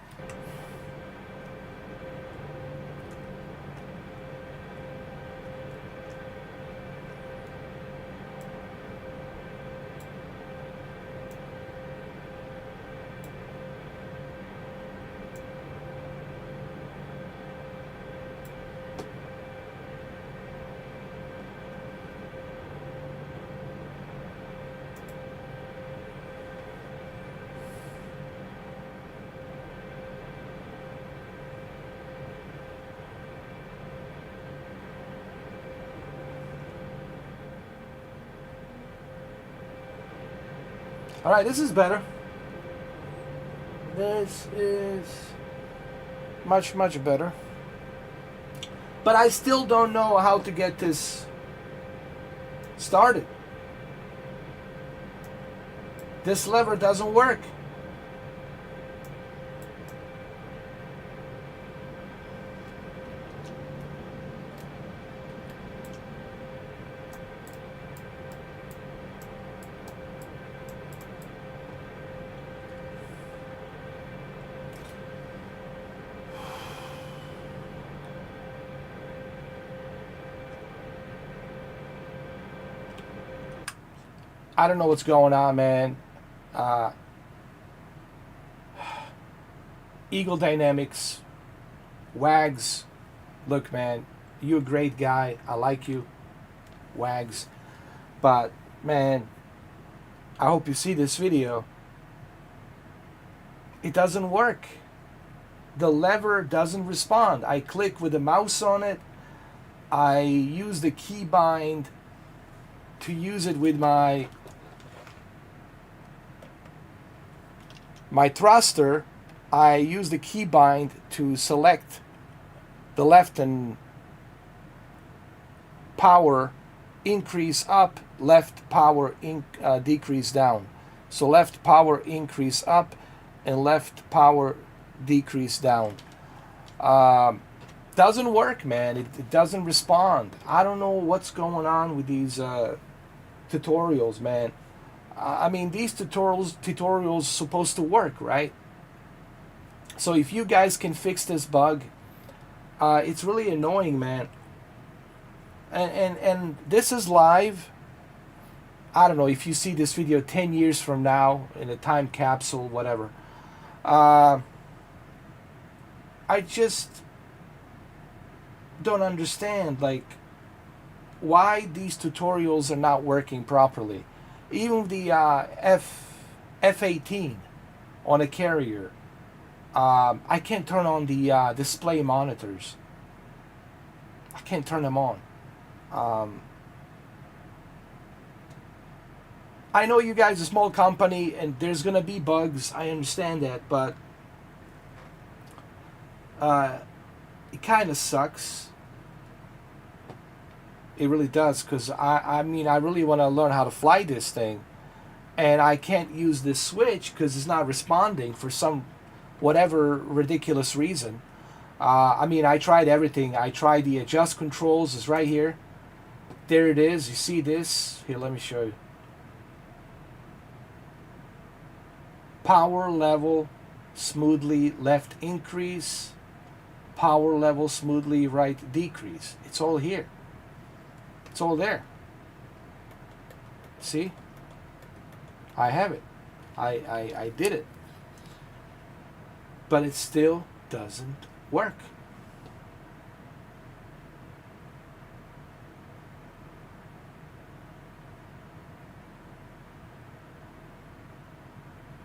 All right, this is better. This is much, much better. But I still don't know how to get this started. This lever doesn't work. I don't know what's going on, man. Eagle Dynamics, Wags, look, man, you're a great guy. I like you, Wags. But, man, I hope you see this video. It doesn't work. The lever doesn't respond. I click with the mouse on it. I use the keybind to use it with my thruster. I use the keybind to select the left and power increase up, left power decrease down. So left power increase up and left power decrease down. Doesn't work, man. It doesn't respond. I don't know what's going on with these tutorials, man. I mean, these tutorials supposed to work, right? So if you guys can fix this bug, it's really annoying, man. And this is live. I don't know if you see this video 10 years from now in a time capsule, whatever. I just don't understand, like, why these tutorials are not working properly. Even the F-18 on a carrier, I can't turn on the display monitors. I can't turn them on. I know you guys are a small company and there's gonna be bugs. I understand that, but it kind of sucks. It really does, because I mean, I really want to learn how to fly this thing, and I can't use this switch because it's not responding for some whatever ridiculous reason. I mean, I tried everything. I tried the adjust controls. It's right here. There it is. You see this? Here, let me show you. Power level, smoothly left increase. Power level, smoothly right decrease. It's all here. It's all there. See? I have it. I did it. But it still doesn't work.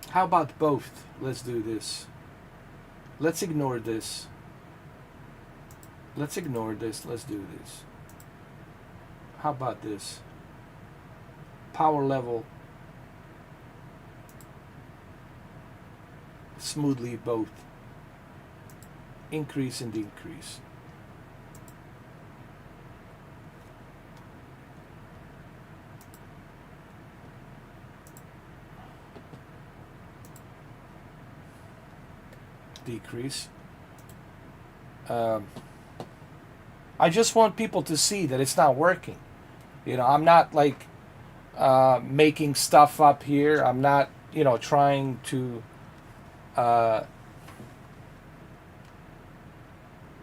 How about both? Let's do this. Let's ignore this. Let's ignore this. Let's do this. How about this? Power level. Smoothly both. Increase and decrease. Decrease. I just want people to see that it's not working. You know, I'm not like making stuff up here. I'm not, you know, trying to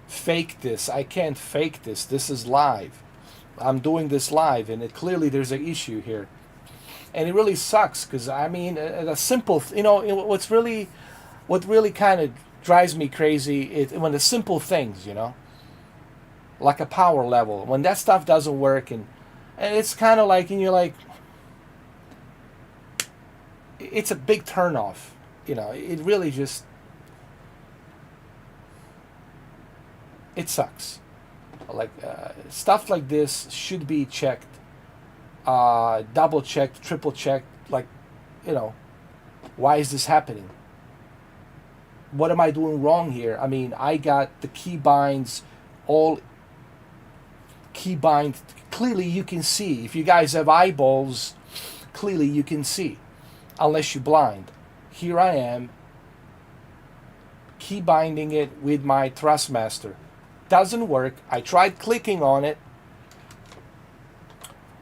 fake this. I can't fake this. This is live. I'm doing this live, and it clearly there's an issue here, and it really sucks because I mean, a simple, you know, what really kind of drives me crazy is when the simple things, you know, like a power level, when that stuff doesn't work, and it's kind of like, and you're like, it's a big turnoff, you know. It really just, it sucks. Like stuff like this should be checked, double checked, triple checked. Like, you know, why is this happening? What am I doing wrong here? I mean, I got the keybinds all keybind. Clearly you can see. If you guys have eyeballs, clearly you can see. Unless you're blind. Here I am, keybinding it with my Thrustmaster. Doesn't work. I tried clicking on it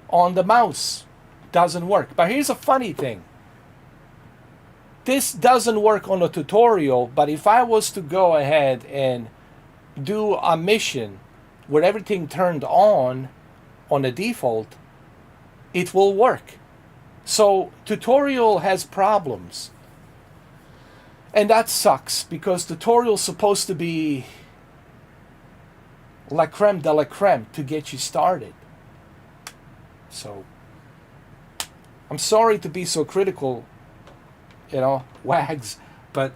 on the mouse. Doesn't work. But here's a funny thing. This doesn't work on a tutorial, but if I was to go ahead and do a mission where everything turned on the default, it will work. So tutorial has problems. And that sucks, because tutorial's supposed to be la creme de la creme to get you started. So I'm sorry to be so critical, you know, wags, but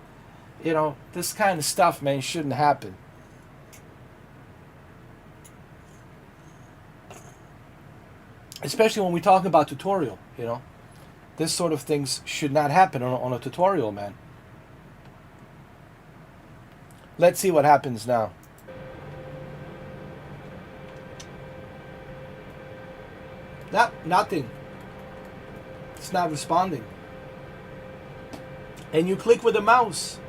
you know, this kind of stuff, man, shouldn't happen. Especially when we talk about tutorial, you know. This sort of things should not happen on a tutorial, man. Let's see what happens now. Nothing. It's not responding. And you click with the mouse.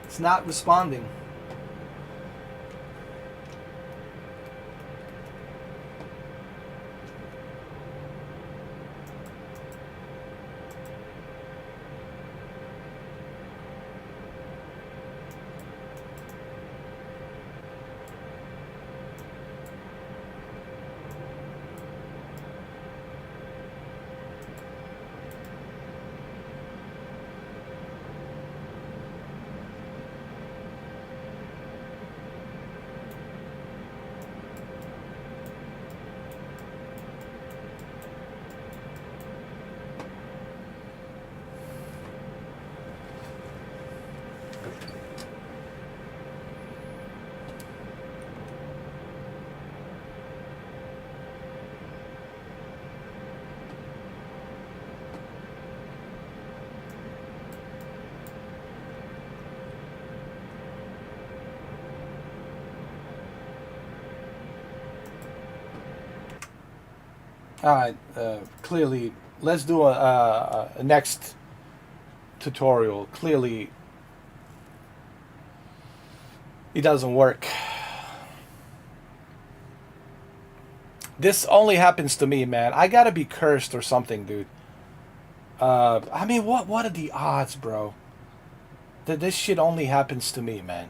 It's not responding. All right, clearly, let's do a next tutorial. Clearly, it doesn't work. This only happens to me, man. I gotta be cursed or something, dude. I mean, what are the odds, bro? That this shit only happens to me, man.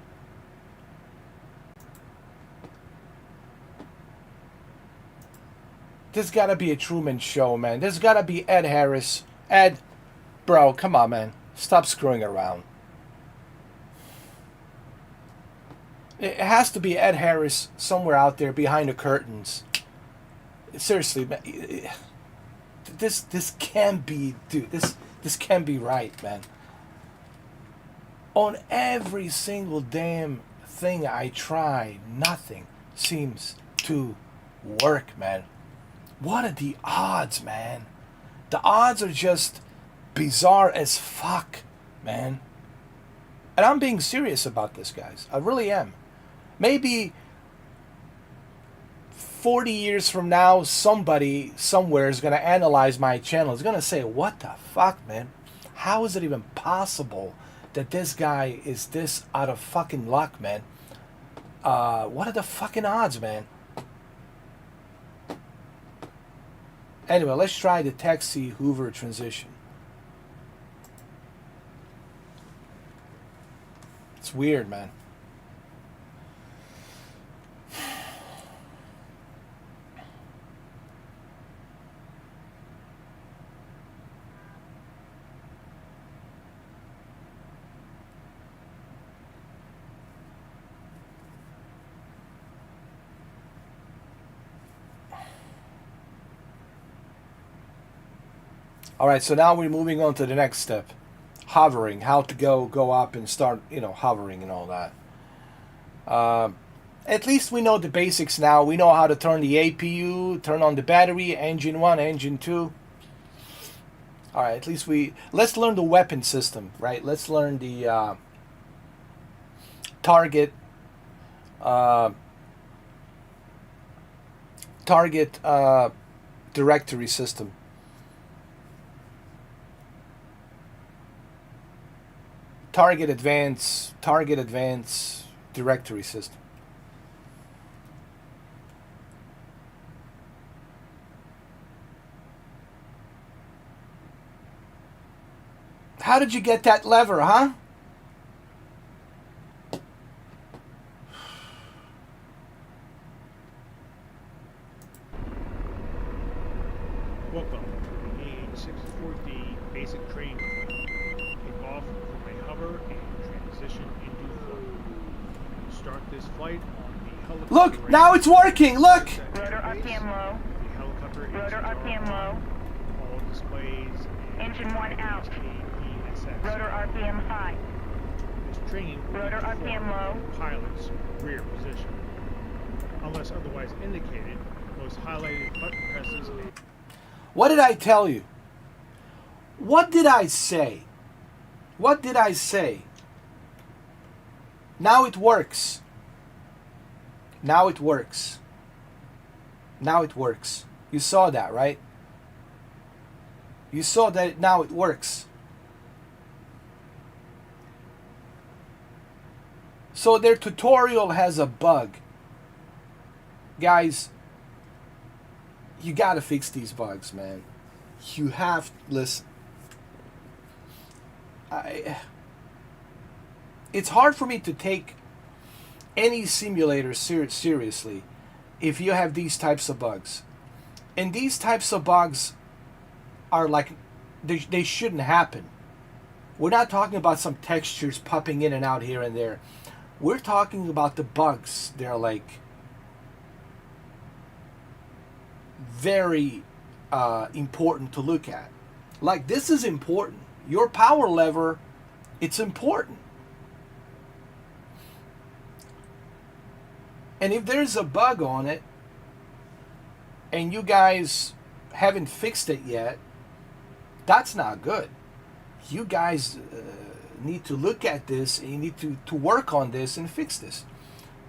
There's gotta be a Truman Show, man. There's gotta be Ed Harris. Ed, bro, come on, man. Stop screwing around. It has to be Ed Harris somewhere out there behind the curtains. Seriously, man. This can't be, dude. This can't be right, man. On every single damn thing I try, nothing seems to work, man. What are the odds, man? The odds are just bizarre as fuck, man. And I'm being serious about this, guys. I really am. Maybe 40 years from now, somebody somewhere is going to analyze my channel. Is going to say, what the fuck, man? How is it even possible that this guy is this out of fucking luck, man? What are the fucking odds, man? Anyway, let's try the taxi Hoover transition. It's weird, man. All right, so now we're moving on to the next step. Hovering, how to go up and start, hovering and all that. At least we know the basics now. We know how to turn the APU, turn on the battery, engine 1, engine 2. All right, at least let's learn the weapon system, right? Let's learn the target directory system. Target advance directory system. How did you get that lever, huh? Welcome to the AH-64D basic training. Take off from a hover and transition into flight. Start this flight on the helicopter. Look, now it's working. Look. Rotor RPM low. The helicopter Rotor RPM low. all displays. Engine 1 out. DCS. Rotor RPM high. This training will Rotor be performed RPM low. in the pilot's rear position. Unless otherwise indicated, those highlighted button presses may. What did I tell you? What did I say? What did I say? Now it works. Now it works. Now it works. You saw that, right? You saw that now it works. So their tutorial has a bug. Guys, you gotta fix these bugs, man. You have, listen. It's hard for me to take any simulator seriously if you have these types of bugs. And these types of bugs are like, they shouldn't happen. We're not talking about some textures popping in and out here and there. We're talking about the bugs. They're like very important to look at. Like, this is important. Your power lever, it's important. And if there's a bug on it and you guys haven't fixed it yet, that's not good. You guys need to look at this and you need to work on this and fix this.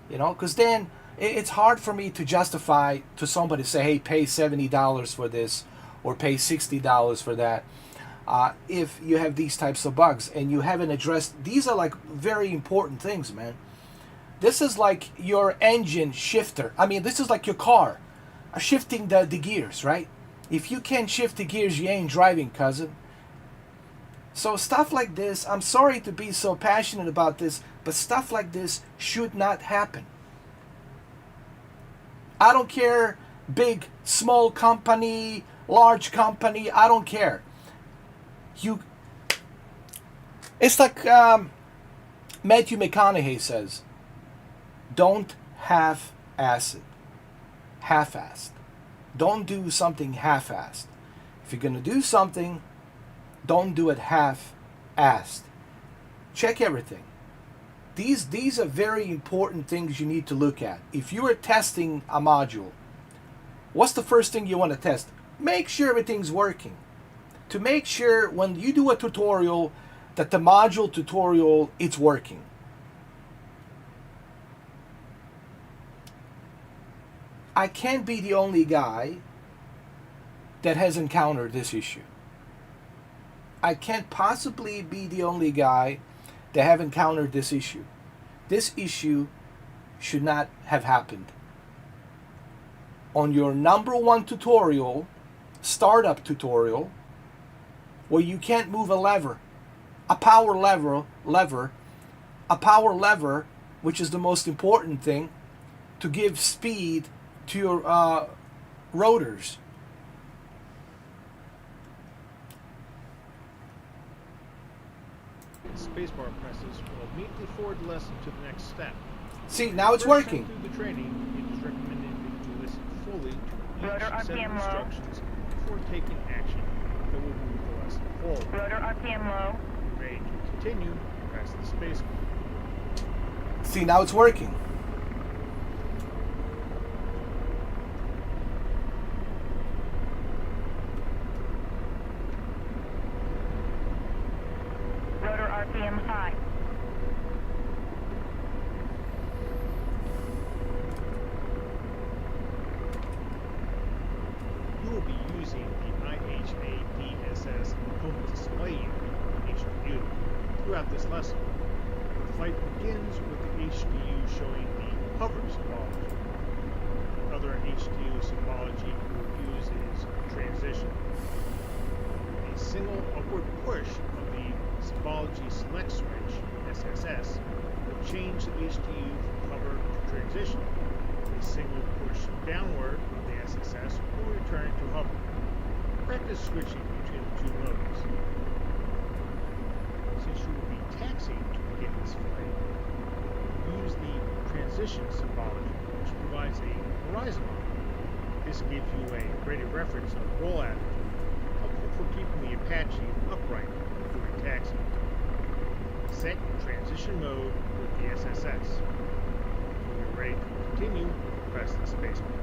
You know, because then It's hard for me to justify to somebody say, hey, pay $70 for this or pay $60 for that. If you have these types of bugs and you haven't addressed, these are like very important things, man. This is like your engine shifter. I mean, this is like your car, shifting the gears, right? If you can't shift the gears, you ain't driving, cousin. So stuff like this, I'm sorry to be so passionate about this, but stuff like this should not happen. I don't care, big, small company, large company, I don't care. It's like Matthew McConaughey says, don't half-ass it. Half-assed. Don't do something half-assed. If you're going to do something, don't do it half-assed. Check everything. These are very important things you need to look at. If you are testing a module, what's the first thing you want to test? Make sure everything's working. To make sure when you do a tutorial that the module tutorial, it's working. I can't be the only guy that has encountered this issue. I can't possibly be the only guy that have encountered this issue. This issue should not have happened. On your number one tutorial, startup tutorial, where you can't move a lever, a power lever, which is the most important thing, to give speed to your rotors. Spacebar presses will immediately forward the lesson to the next step. See, now it's First working. time through the training, it is recommended that you listen fully to Rotor each set of RPM low. instructions before taking action that will move the lesson forward. Rotor RPM low. Ready to continue, press the spacebar. See, now it's working. Rotor RPM high. You will be using the IHA-DSS home display unit HDU throughout this lesson. The flight begins with the HDU showing the hover symbology. Other HDU symbology we will use is transition. A single upward push of the symbology select switch, SSS, will change the HDU from hover to transition. A single push downward of the SSS will return to hover. Practice switching between the two modes. Since you will be taxiing to begin this flight, use the transition symbology, which provides a horizon line. This gives you a greater reference of roll attitude, helpful for keeping the Apache upright during taxi. Set transition mode with the SSS. When you're ready to continue, press the spacebar.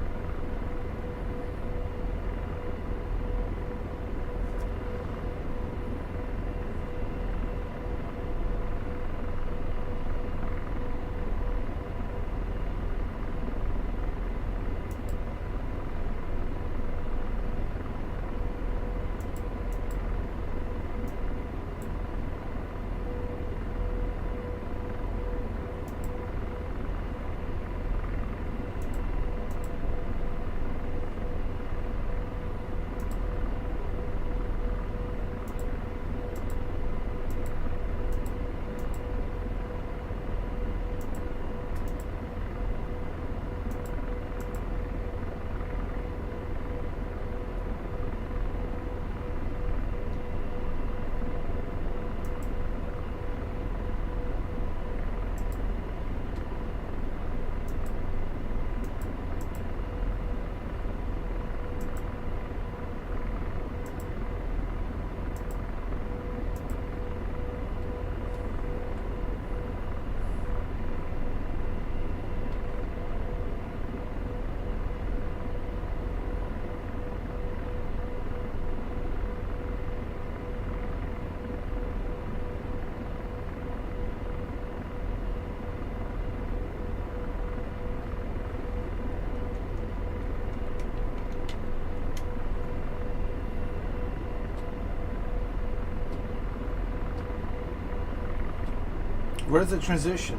Where's the transition?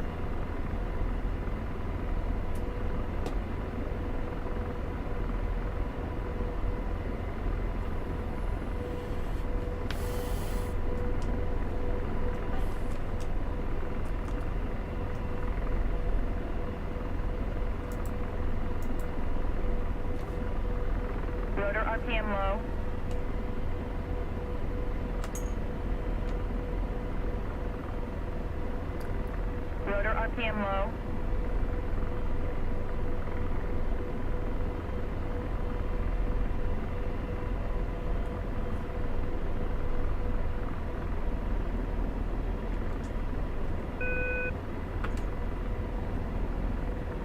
Rotor RPM low. Rotor RPM low.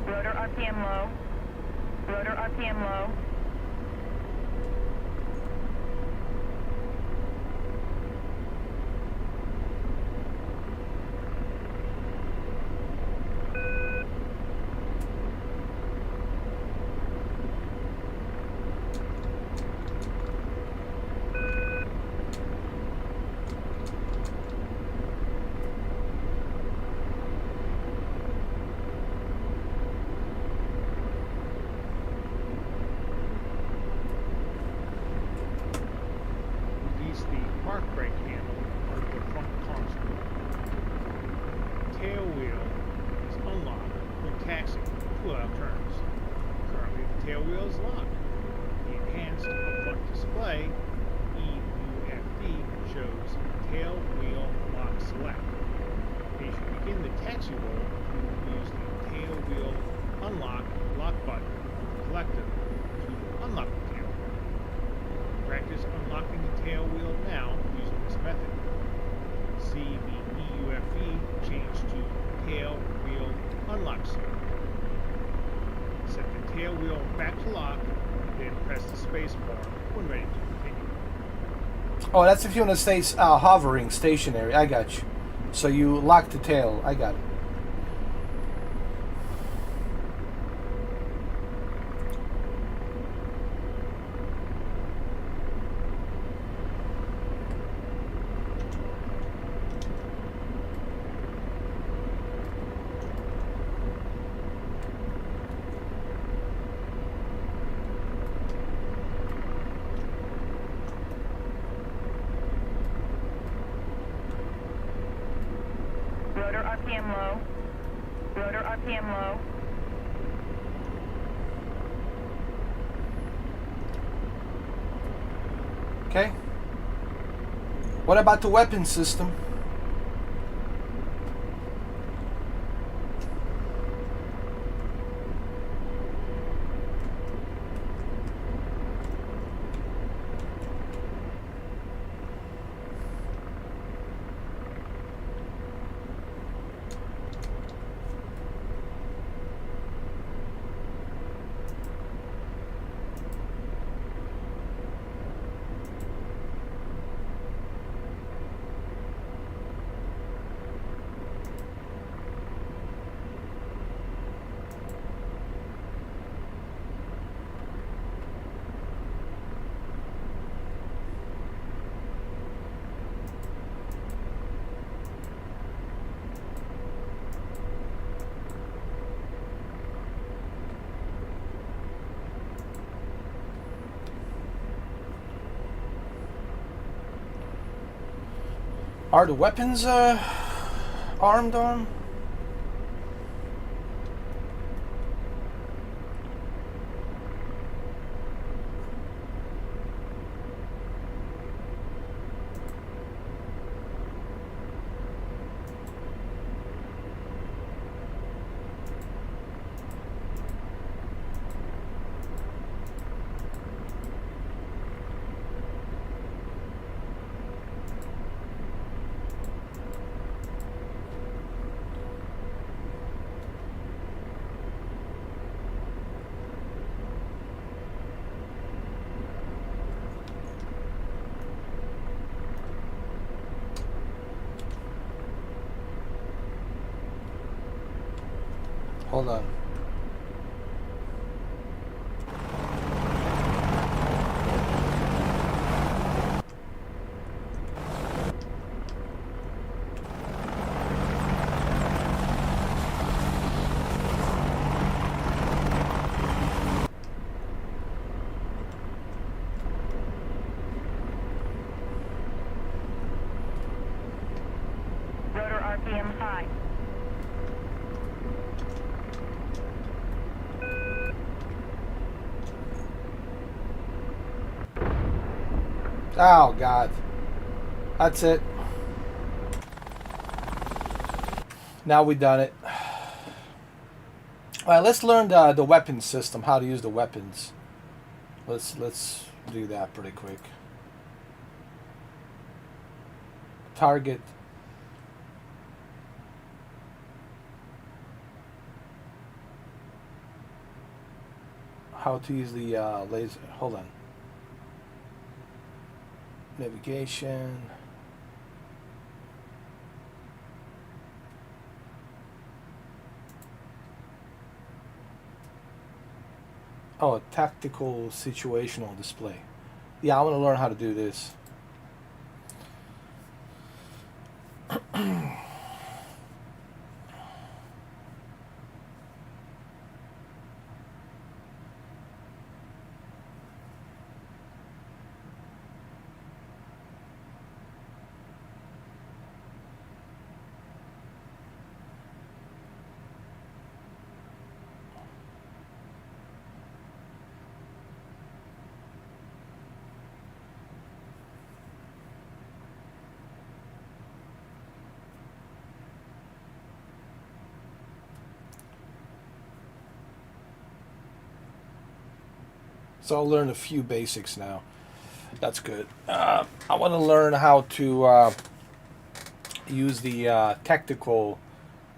Rotor RPM low. Rotor RPM low. Release the park brake handle over the front console. Tail wheel is unlocked when taxiing to allow turns. Currently, the tail wheel is locked. The enhanced front display EUFD shows tail wheel lock select. As you begin the taxi roll, you will use the tail wheel unlock lock button on the collective to unlock the tail wheel. Practice unlocking the tail wheel now using this method. See the EUFD change to tail wheel unlock symbol. Set the tail wheel back to lock, then press the space bar when ready to continue. Oh, that's if you want to stay hovering, stationary. I got you. So you lock the tail. I got it. Rotor RPM low. Rotor RPM low. Okay. What about the weapon system? Are the weapons armed on? Hold on. Oh, God. That's it. Now we done it. All right, let's learn the weapon system, how to use the weapons. Let's do that pretty quick. Target. How to use the laser. Hold on. Navigation. Oh, a tactical situational display. Yeah, I want to learn how to do this. So I'll learn a few basics now. That's good. I want to learn how to use the tactical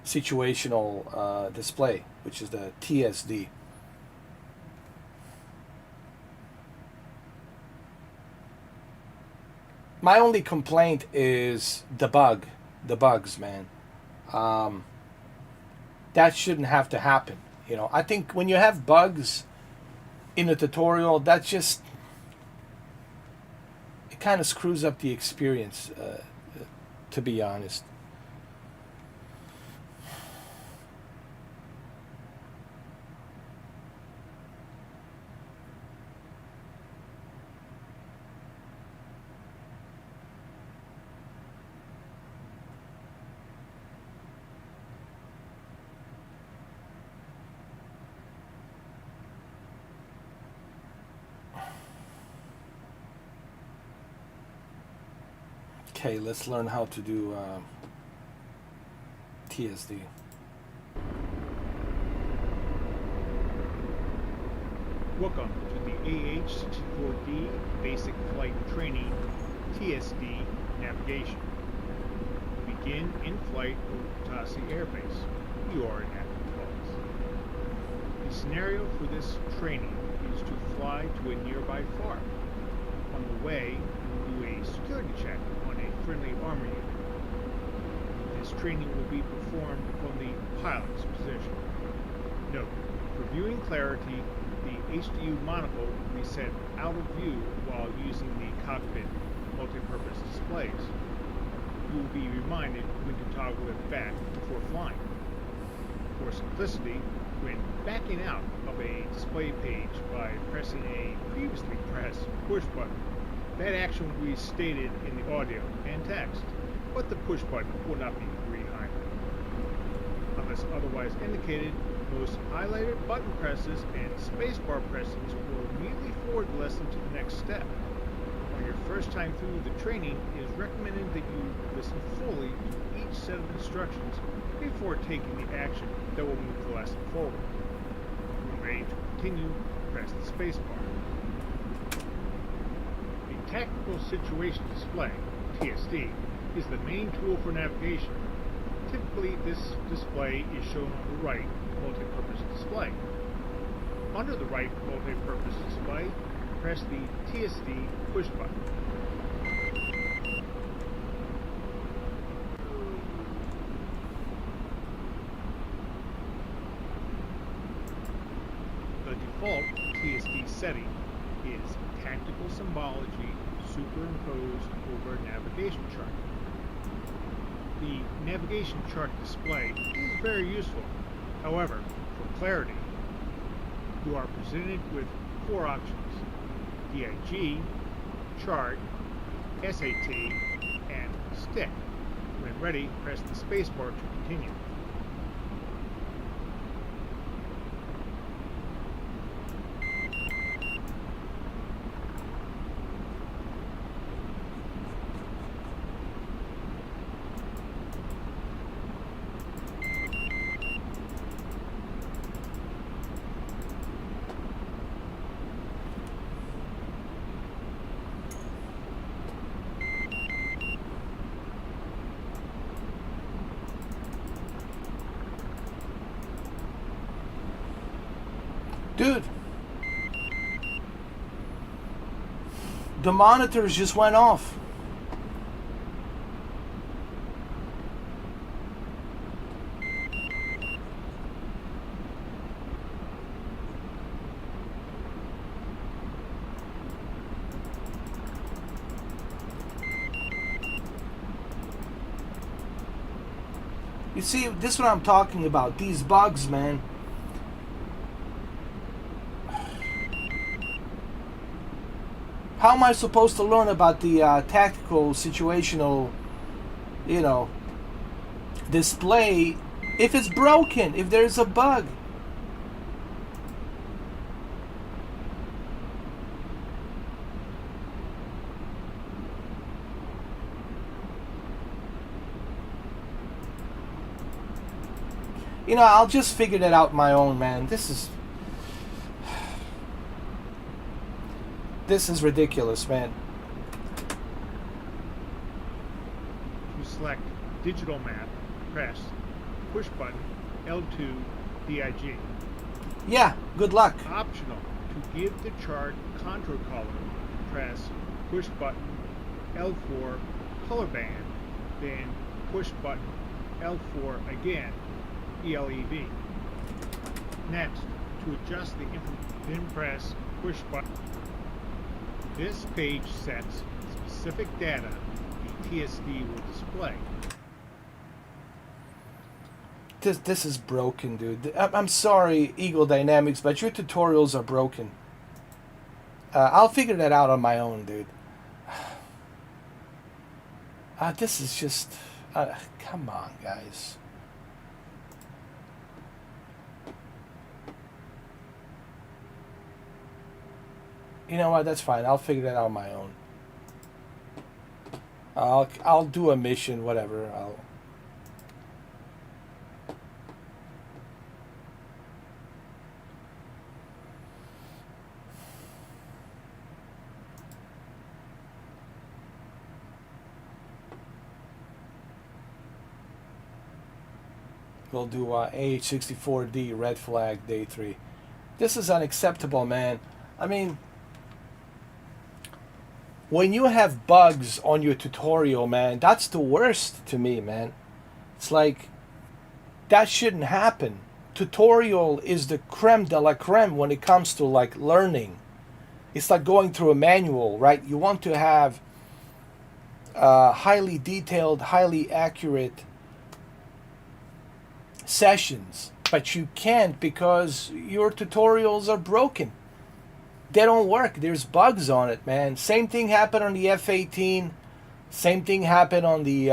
situational display, which is the TSD. My only complaint is the bugs, man. That shouldn't have to happen. You know, I think when you have bugs in a tutorial, that just, it kind of screws up the experience, to be honest. Okay, let's learn how to do TSD. Welcome to the AH-64D Basic Flight Training TSD navigation. Begin in flight over Putasi Air Base. You are in active flights. The scenario for this training is to fly to a nearby farm. On the way, you will do a security check on a friendly armor unit. This training will be performed from the pilot's position. Note, for viewing clarity, the HDU monocle will be set out of view while using the cockpit multi-purpose displays. You will be reminded when to toggle it back before flying. For simplicity, when backing out of a display page by pressing a previously pressed push button, that action will be stated in the audio and text, but the push button will not be re-highlighted. Unless otherwise indicated, most highlighted button presses and spacebar pressings will immediately forward the lesson to the next step. On your first time through the training, it is recommended that you listen fully to each set of instructions before taking the action that will move the lesson forward. When ready to continue, press the spacebar. The Tactical Situation Display, TSD, is the main tool for navigation. Typically, this display is shown on the right multi-purpose display. Under the right multi-purpose display, press the TSD push button. The default TSD setting is Tactical Symbology superimposed over navigation chart. The navigation chart display is very useful. However, for clarity, you are presented with 4 options: DIG, Chart, SAT, and Stick. When ready, press the spacebar to continue. Dude, the monitors just went off. You see, this is what I'm talking about. These bugs, man. How am I supposed to learn about the tactical, situational, you know, display if it's broken, if there's a bug? You know, I'll just figure that out my own, man. This is ridiculous, man. To select digital map, press push button L2 DIG. Yeah, good luck. Optional. To give the chart contour color, press push button L4 color band, then push button L4 again, ELEV. Next, to adjust the then press push button. This page sets specific data the TSD will display. This is broken, dude. I'm sorry, Eagle Dynamics, but your tutorials are broken. I'll figure that out on my own, dude. This is just... come on, guys. You know what? That's fine. I'll figure that out on my own. I'll do a mission, whatever. We'll do AH-64D red flag day 3. This is unacceptable, man. I mean, when you have bugs on your tutorial, man, that's the worst to me, man. It's like, that shouldn't happen. Tutorial is the creme de la creme when it comes to like learning. It's like going through a manual, right? You want to have highly detailed, highly accurate sessions, but you can't because your tutorials are broken. They don't work. There's bugs on it, man. Same thing happened on the F-18. Same thing happened on the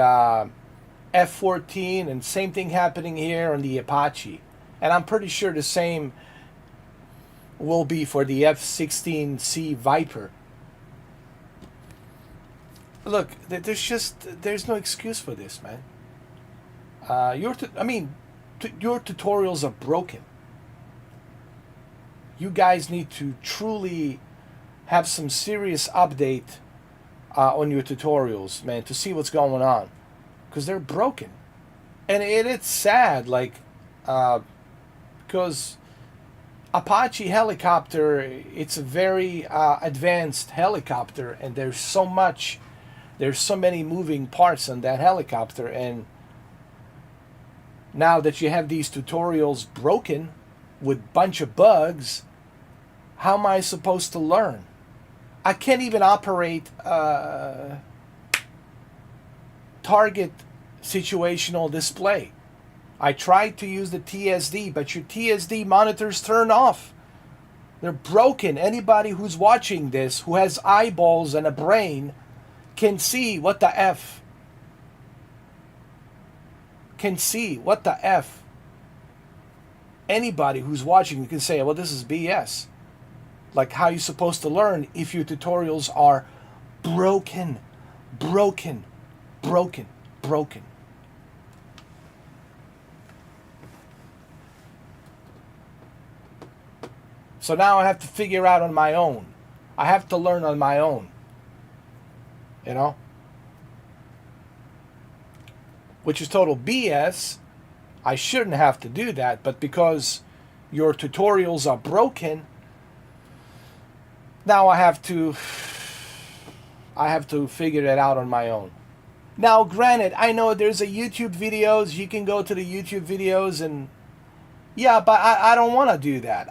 F-14, and same thing happening here on the Apache. And I'm pretty sure the same will be for the F-16C Viper. Look, there's no excuse for this, man. Your tutorials are broken. You guys need to truly have some serious update on your tutorials, man, to see what's going on, because they're broken. And it's sad, like, because Apache helicopter, it's a very advanced helicopter, and there's so many moving parts on that helicopter, and now that you have these tutorials broken with bunch of bugs, how am I supposed to learn? I can't even operate target situational display. I tried to use the TSD, but your TSD monitors turn off. They're broken. Anybody who's watching this, who has eyeballs and a brain, can see what the F. Can see what the F. Anybody who's watching can say, well, this is BS. Like, how are you supposed to learn if your tutorials are broken? Broken. Broken. Broken. So now I have to figure out on my own. I have to learn on my own. You know? Which is total BS. I shouldn't have to do that, but because your tutorials are broken, now I have to figure it out on my own. Now, granted, I know there's a YouTube videos. You can go to the YouTube videos and yeah, but I don't want to do that.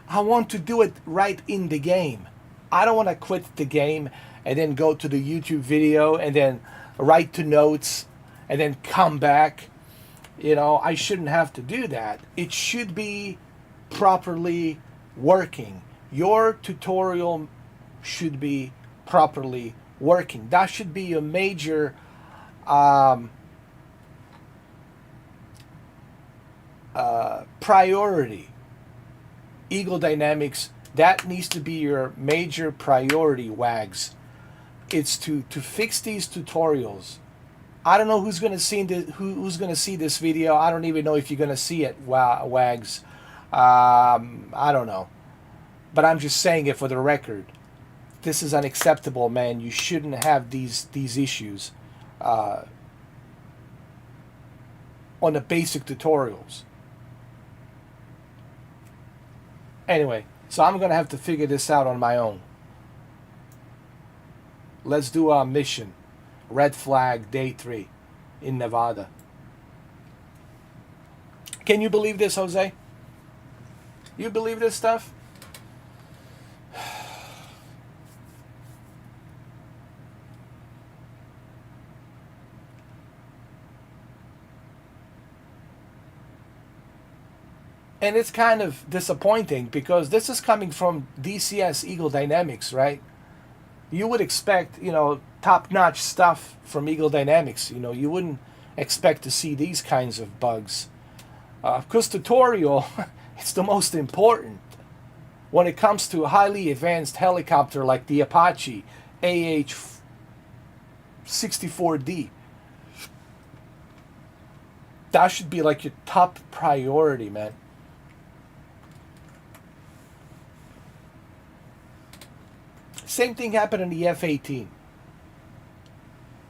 I want to do it right in the game. I don't want to quit the game and then go to the YouTube video and then write to notes and then come back. You know, I shouldn't have to do that. It should be properly working. Your tutorial should be properly working. That should be a major priority. Eagle Dynamics, that needs to be your major priority, WAGs. It's to fix these tutorials. I don't know who's going to see who's going to see this video. I don't even know if you're going to see it, WAGs. I don't know. But I'm just saying it for the record. This is unacceptable, man. You shouldn't have these issues on the basic tutorials. Anyway, so I'm going to have to figure this out on my own. Let's do our mission. Red flag, day 3 in Nevada. Can you believe this, Jose? You believe this stuff? And it's kind of disappointing because this is coming from DCS Eagle Dynamics, right? You would expect, you know, top-notch stuff from Eagle Dynamics. You know, you wouldn't expect to see these kinds of bugs. Because tutorial, it's the most important when it comes to a highly advanced helicopter like the Apache AH-64D. That should be like your top priority, man. Same thing happened on the F-18.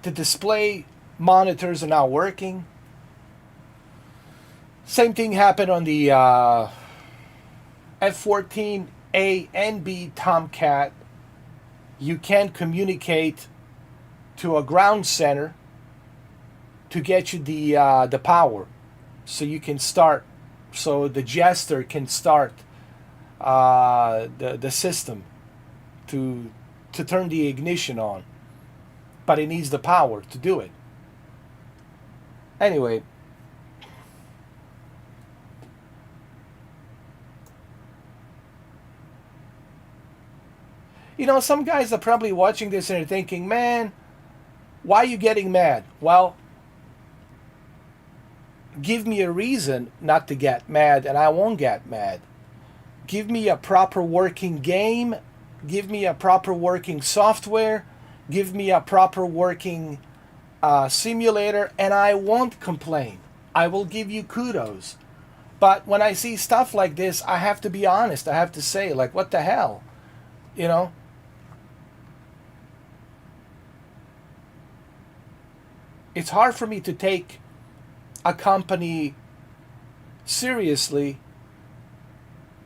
The display monitors are not working. Same thing happened on the F-14A and B Tomcat. You can't communicate to a ground center to get you the power, so you can start. So the jester can start the system to turn the ignition on, but it needs the power to do it. Anyway, you know, some guys are probably watching this and they're thinking, man, why are you getting mad? Well, give me a reason not to get mad and I won't get mad. Give me a proper working game. Give me a proper working software. Give me a proper working simulator, and I won't complain. I will give you kudos. But when I see stuff like this, I have to be honest. I have to say, like, what the hell? You know? It's hard for me to take a company seriously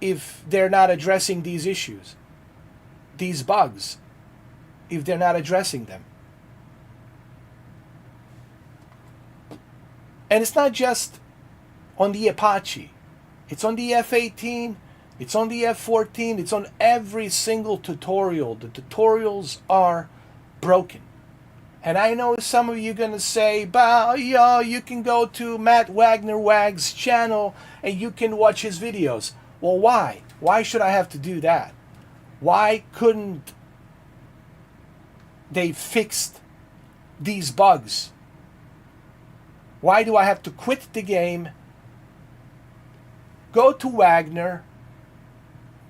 if they're not addressing these issues. These bugs, if they're not addressing them. And it's not just on the Apache. It's on the F-18, it's on the F-14, it's on every single tutorial. The tutorials are broken. And I know some of you are going to say, bah, yeah, you can go to Matt Wagner Wag's channel and you can watch his videos. Well, why? Why should I have to do that? Why couldn't they fix these bugs? Why do I have to quit the game, go to Wagner,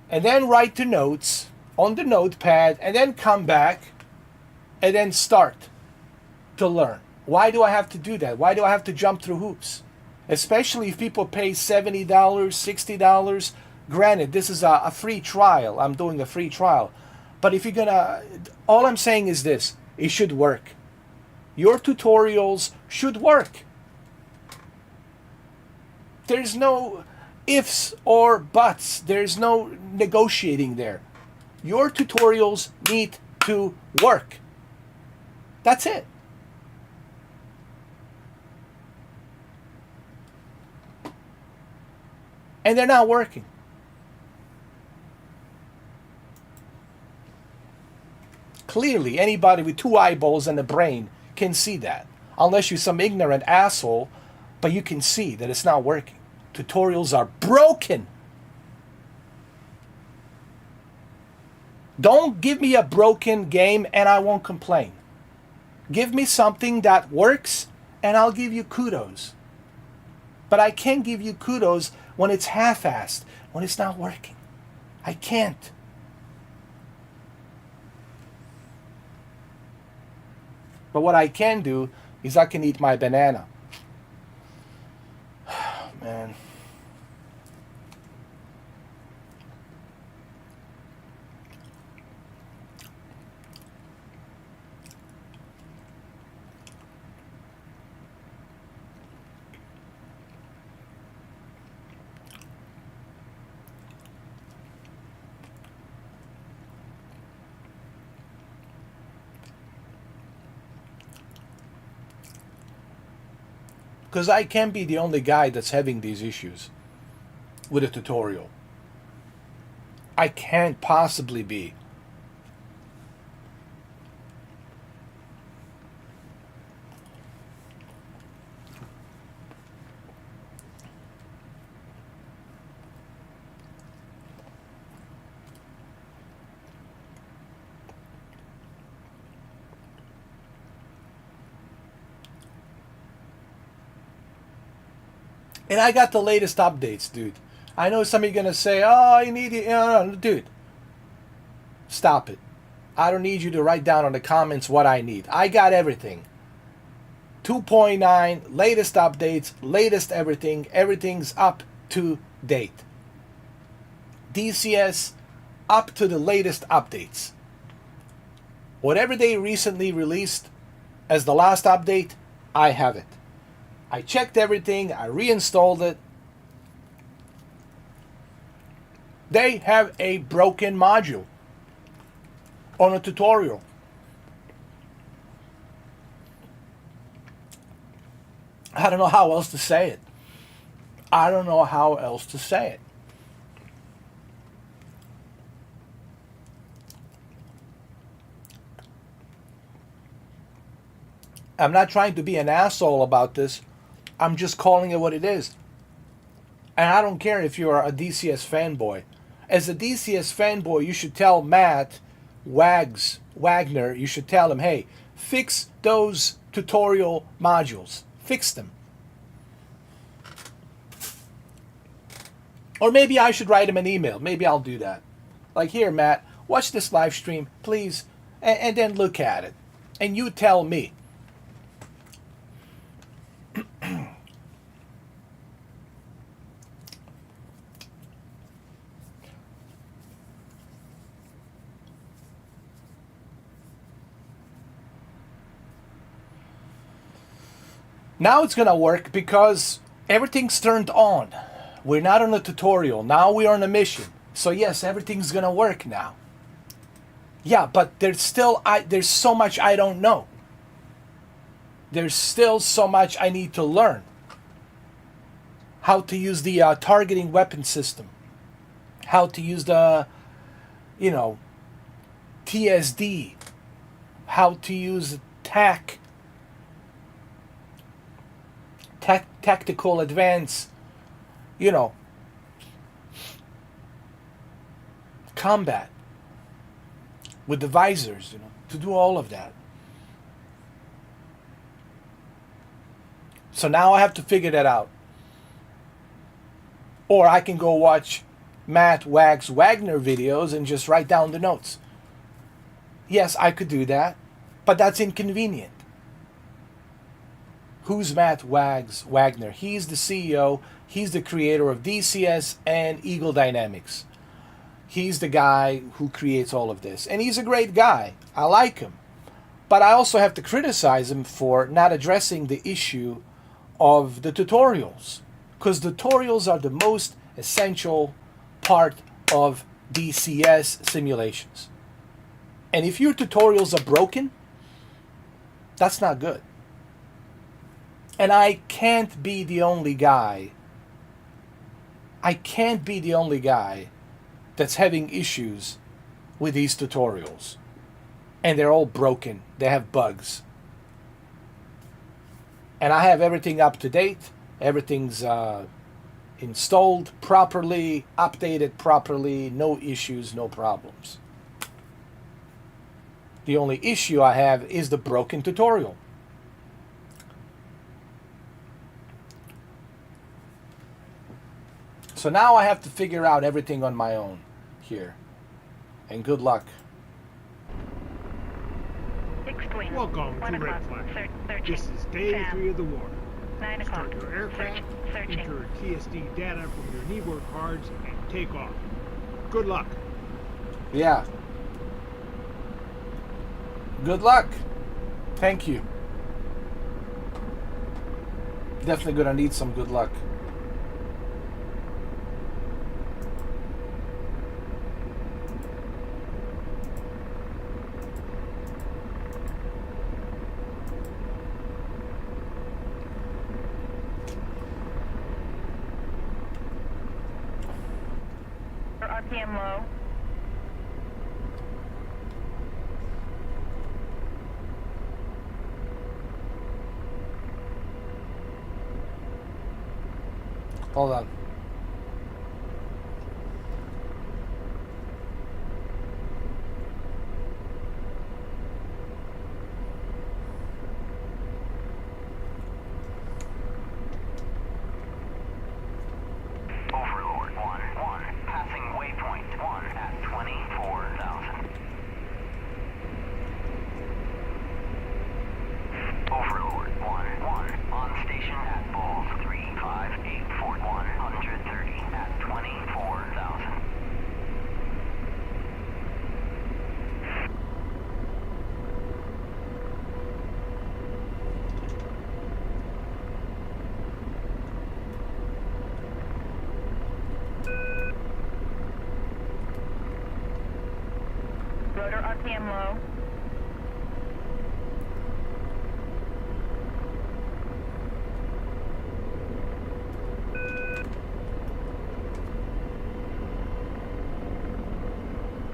and then write the notes on the notepad, and then come back, and then start to learn? Why do I have to do that? Why do I have to jump through hoops? Especially if people pay $70, $60. Granted, this is a free trial. I'm doing a free trial. But if you're gonna, all I'm saying is this, it should work. Your tutorials should work. There's no, ifs or buts. There's no negotiating there. Your tutorials need to work. That's it. And they're not working. Clearly, anybody with 2 eyeballs and a brain can see that. Unless you're some ignorant asshole, but you can see that it's not working. Tutorials are broken. Don't give me a broken game and I won't complain. Give me something that works and I'll give you kudos. But I can't give you kudos when it's half-assed, when it's not working. I can't. But what I can do is I can eat my banana. Man. Because I can't be the only guy that's having these issues with a tutorial. I can't possibly be. And I got the latest updates, dude. I know some of you are going to say, oh, you need it. No, dude. Stop it. I don't need you to write down on the comments what I need. I got everything. 2.9, latest updates, latest everything. Everything's up to date. DCS, up to the latest updates. Whatever they recently released as the last update, I have it. I checked everything, I reinstalled it. They have a broken module on a tutorial. I don't know how else to say it. I don't know how else to say it. I'm not trying to be an asshole about this. I'm just calling it what it is. And I don't care if you're a DCS fanboy. As a DCS fanboy, you should tell Matt Wagner, you should tell him, hey, fix those tutorial modules. Fix them. Or maybe I should write him an email. Maybe I'll do that. Like, here, Matt, watch this live stream, please, and then look at it. And you tell me. Now it's going to work because everything's turned on. We're not on a tutorial. Now we're on a mission. So yes, everything's going to work now. Yeah, but there's so much I don't know. There's still so much I need to learn. How to use the targeting weapon system. How to use the, TSD. How to use TAC. Tactical advance, combat with the visors, to do all of that. So now I have to figure that out. Or I can go watch Matt Wagner videos and just write down the notes. Yes, I could do that, but that's inconvenient. Who's Matt Wagner? He's the CEO. He's the creator of DCS and Eagle Dynamics. He's the guy who creates all of this. And he's a great guy. I like him. But I also have to criticize him for not addressing the issue of the tutorials. Because tutorials are the most essential part of DCS simulations. And if your tutorials are broken, that's not good. And I can't be the only guy. I can't be the only guy that's having issues with these tutorials. And they're all broken. They have bugs. And I have everything up to date. Everything's installed properly, updated properly, no issues, no problems. The only issue I have is the broken tutorial. So now I have to figure out everything on my own here. And good luck. Welcome to Red Flag. This is day 3 of the war. Start your aircraft, enter TSD data from your kneeboard cards, and take off. Good luck. Yeah. Good luck. Thank you. Definitely gonna need some good luck. RPM low. Hold on. Overlord 1-1, passing waypoint 1 at 24,000. Overlord 1-1, on station at Bulls 3584 130 at 24,000. Rotor RPM low.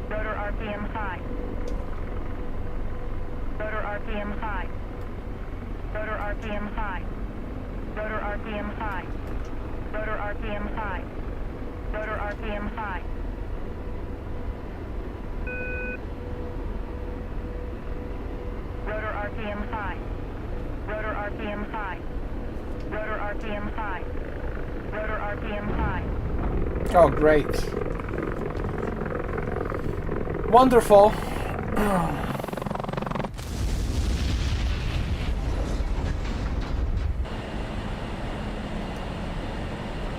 Rotor RPM high. Rotor RPM high. Rotor RPM high. Rotor RPM high. Rotor RPM high. Rotor RPM high. Rotor RPM high. Rotor RPM high. Rotor RPM high. Rotor RPM high. Oh, great. Wonderful.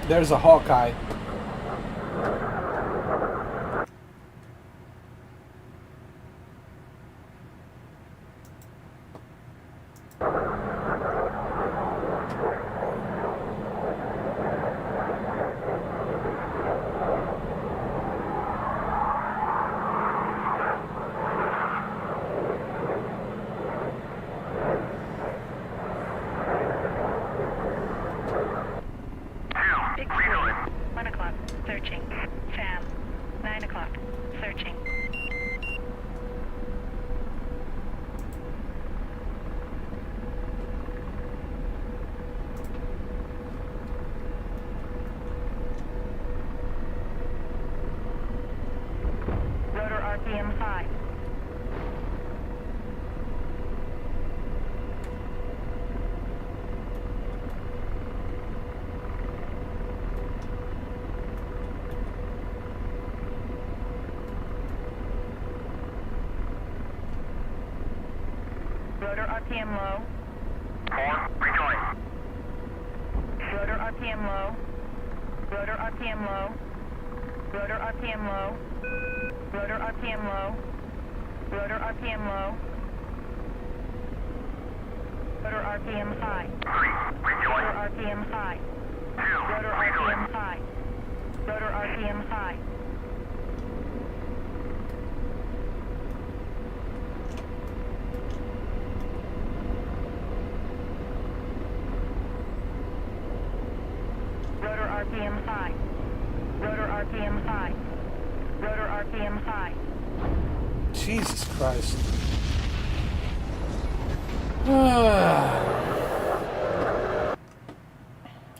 There's a Hawkeye. Big Three. 1 o'clock. Searching. Sam. 9 o'clock. Searching. Rotor RPM high. Rotor RPM low. 4, rejoin. Rotor RPM low. Rotor RPM low. Rotor RPM low. Rotor RPM low. Rotor RPM low. Rotor RPM high. 3, rejoin. Rotor RPM high. 2, Rotor rejoin. RPM high. Rotor RPM high. Rotor RPM high. Rotor RPM high. Rotor RPM high. Jesus Christ.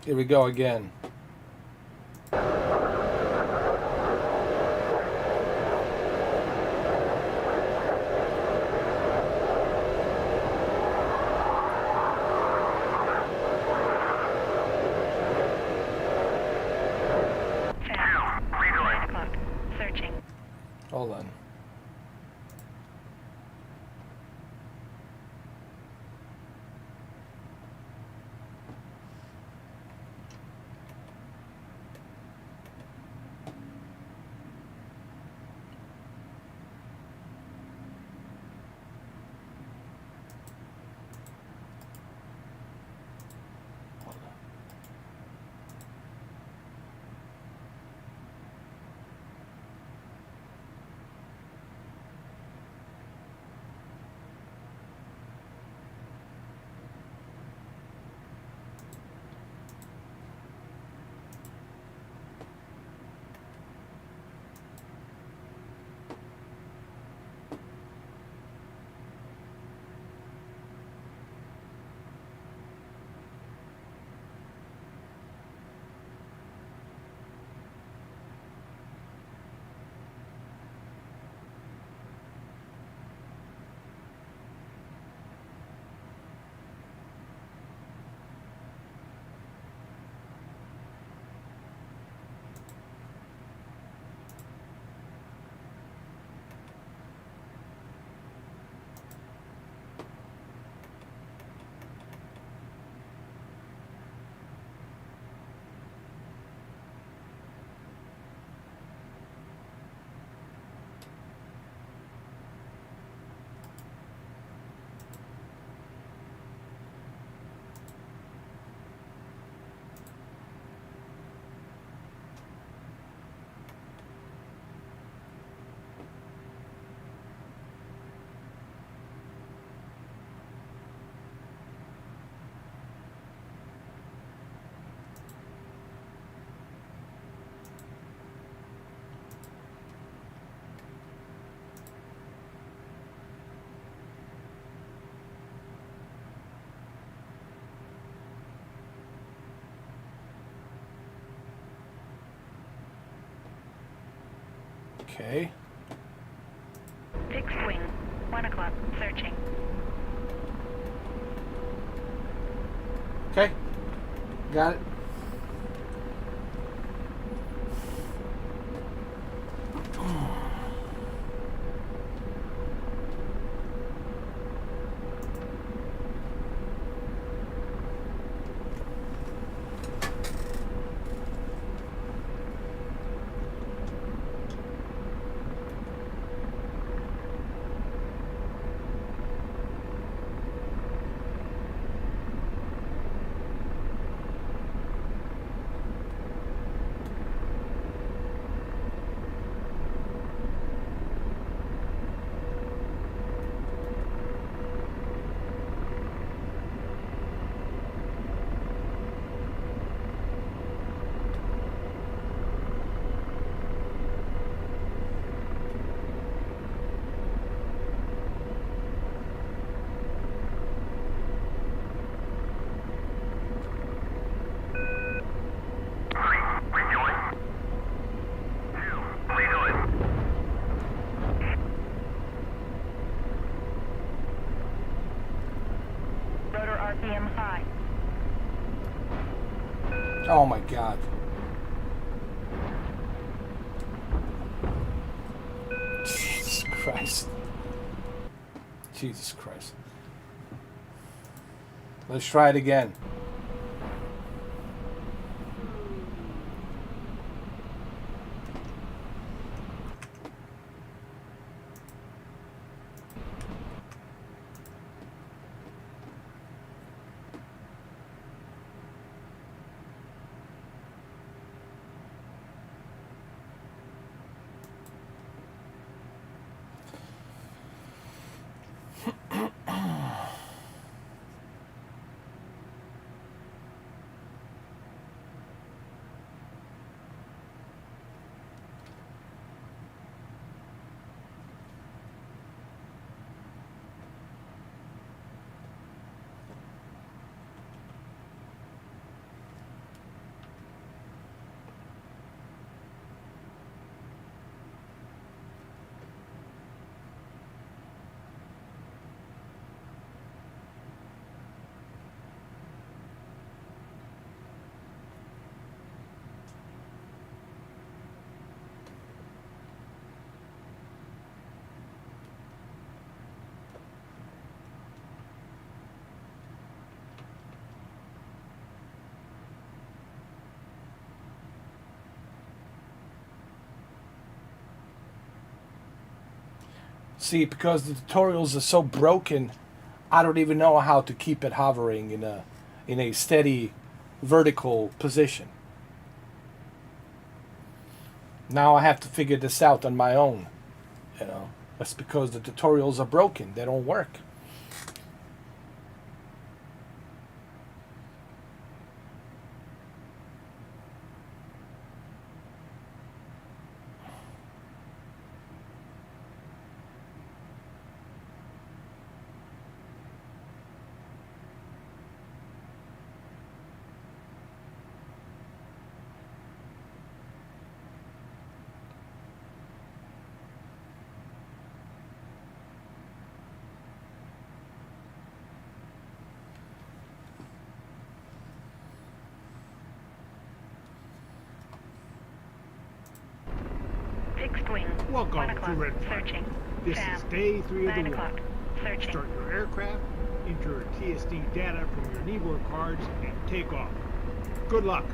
Here we go again. Searching. Hold on. Okay. Fixed wing. 1 o'clock. Searching. Okay. Got it. Rotor RPM high. Oh my God. Jesus Christ. Jesus Christ. Let's try it again. See, because the tutorials are so broken, I don't even know how to keep it hovering in a steady vertical position. Now I have to figure this out on my own. You know, that's because the tutorials are broken. They don't work. Fixed wing. Welcome 1 to o'clock. Red Flag. Searching. This Sam. is day 3 of 9 the war. o'clock. Searching. Start your aircraft, enter your TSD data from your kneeboard cards, and take off. Good luck.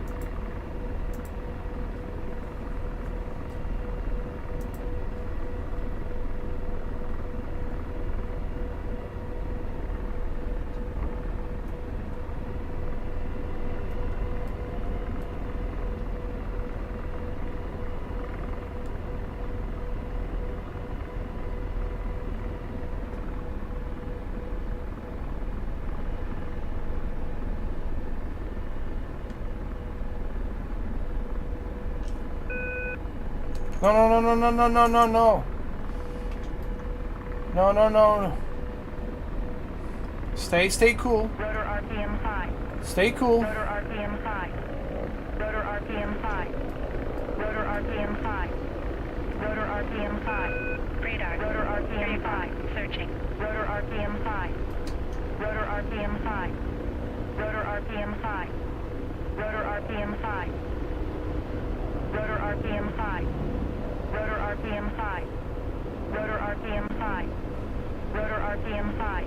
No, no, no, no, no, no, no, no, no. No, no, no. Stay cool. Rotor RPM 5. Stay cool. Rotor RPM 5. Rotor RPM 5. Rotor RPM 5. Rotor RPM 5. Radar. Rotor RPM 5. Searching. Rotor RPM 5. Rotor RPM 5. Rotor RPM 5. Rotor RPM 5. Rotor RPM 5. Rotor RPM 5. Rotor RPM 5. Rotor RPM 5.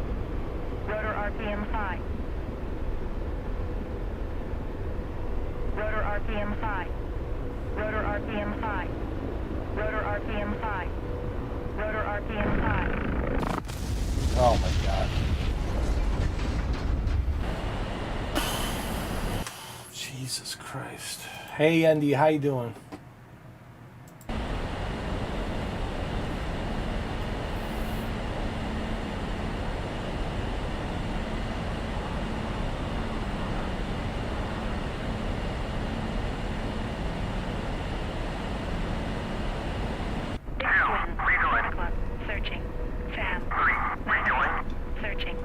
Rotor RPM 5. Rotor RPM 5. Rotor RPM 5. Rotor RPM 5. Rotor RPM 5. Oh my God. Jesus Christ. Hey Andy, how you doing? Searching. Sam. 9 o'clock. Searching.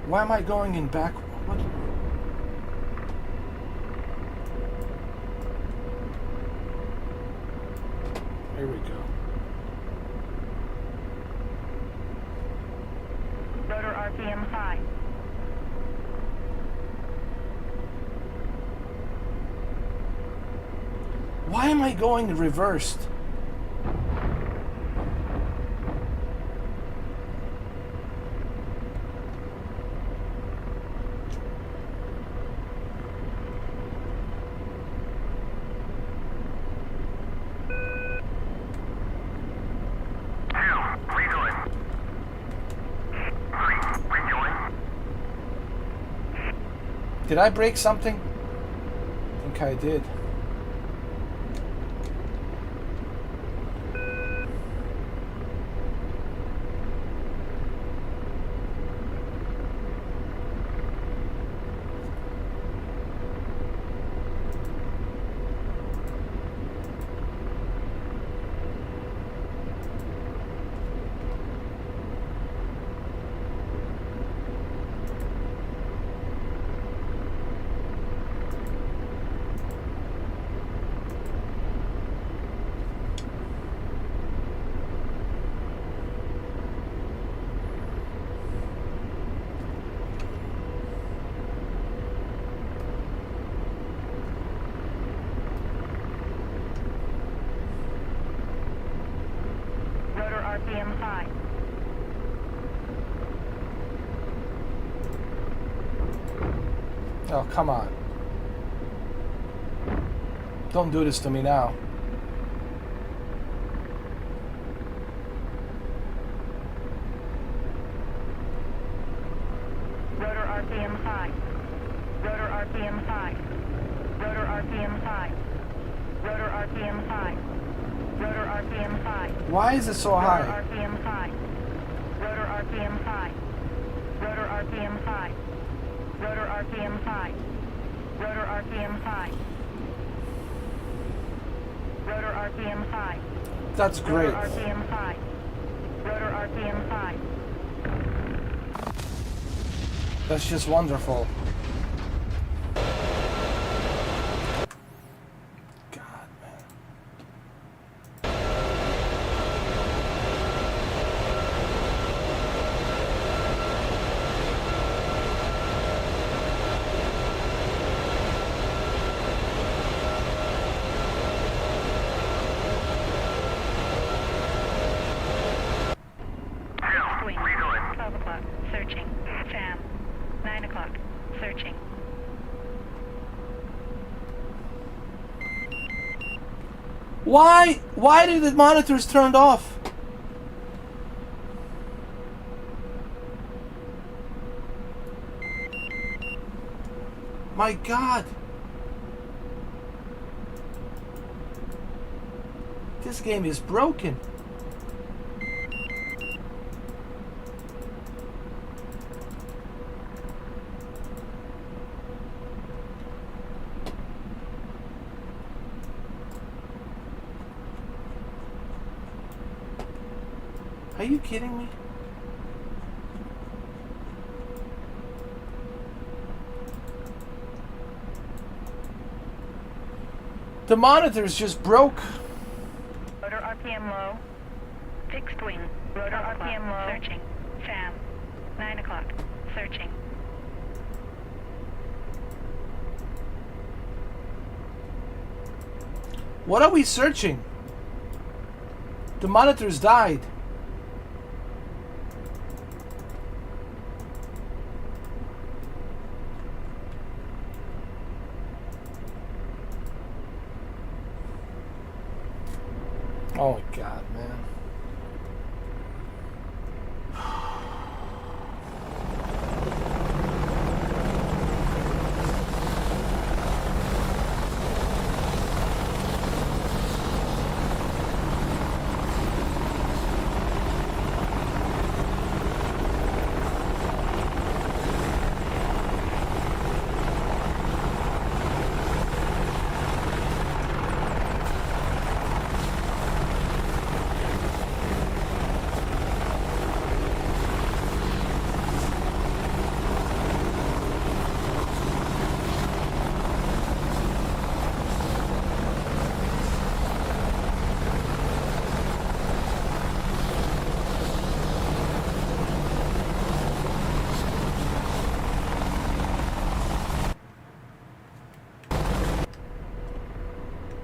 Why am I going in back? What? Here we go. Rotor RPM 5. Why am I going reversed? Did I break something? I think I did. Oh, come on. Don't do this to me now. Rotor RPM 5. Rotor RPM 5. Rotor RPM 5. Rotor RPM 5. Rotor RPM 5. Why is it so Rotor high? RPM 5. Rotor RPM 5. Rotor RPM 5. Rotor RPM 5. Rotor RPM 5. Rotor RPM 5. That's great. Rotor RPM 5. Rotor RPM 5. That's just wonderful. God, man. Swing. 12 o'clock. Searching. Sam. 9 o'clock. Searching. Why did the monitors turned off? My God. This game is broken. Are you kidding me? The monitors just broke. Rotor RPM low. Fixed wing. Rotor RPM low. Searching. Sam. 9 o'clock. Searching. What are we searching? The monitors died. Oh my God, man.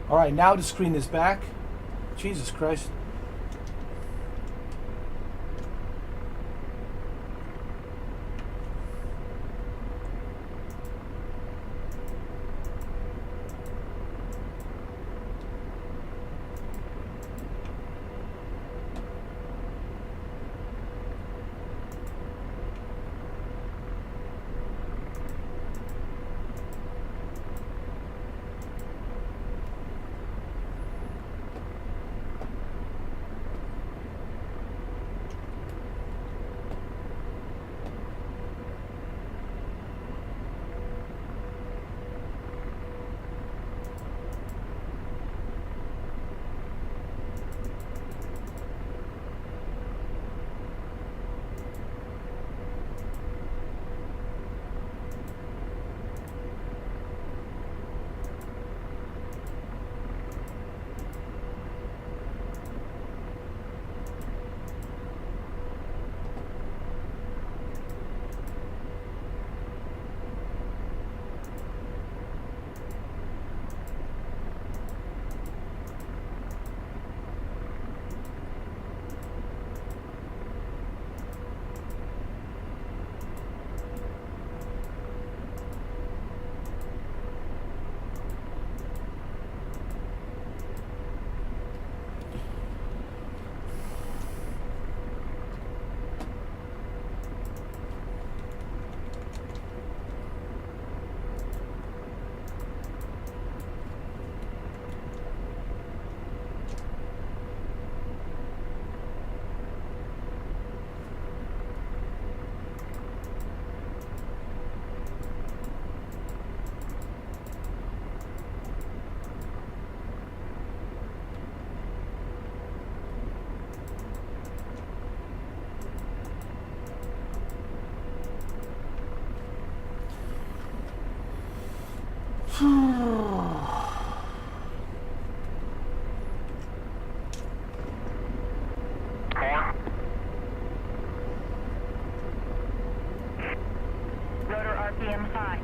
All right, now the screen is back. Jesus Christ. Rotor RPM 5.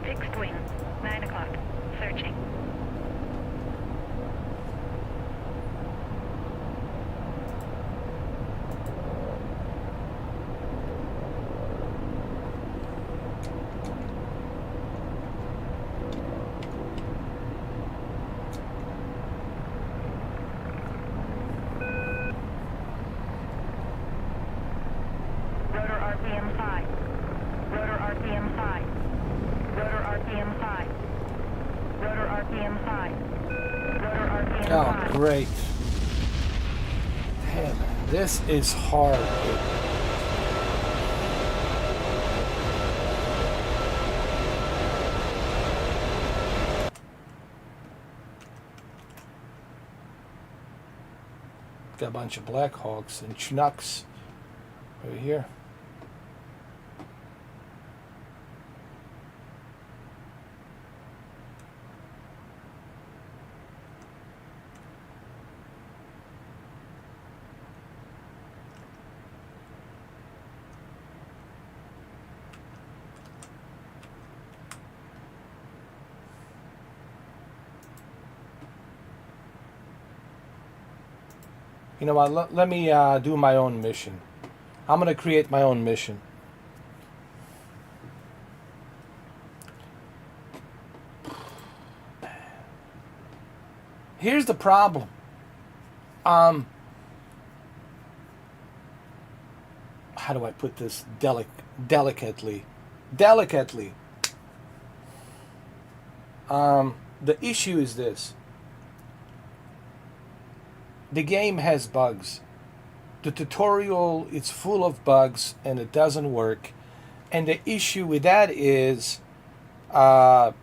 Fixed wing, 9 o'clock, searching. Rotor RPM 5. Rotor RPM 5. Rotor RPM 5. Rotor RPM 5. Rotor RPM 5. Oh, great. Damn, this is hard. Got a bunch of Black Hawks and Chinooks over here. You know what? Let me do my own mission. I'm going to create my own mission. Here's the problem. How do I put this delicately? Delicately. The issue is this. The game has bugs. the tutorial is full of bugs and it doesn't work. And the issue with that is the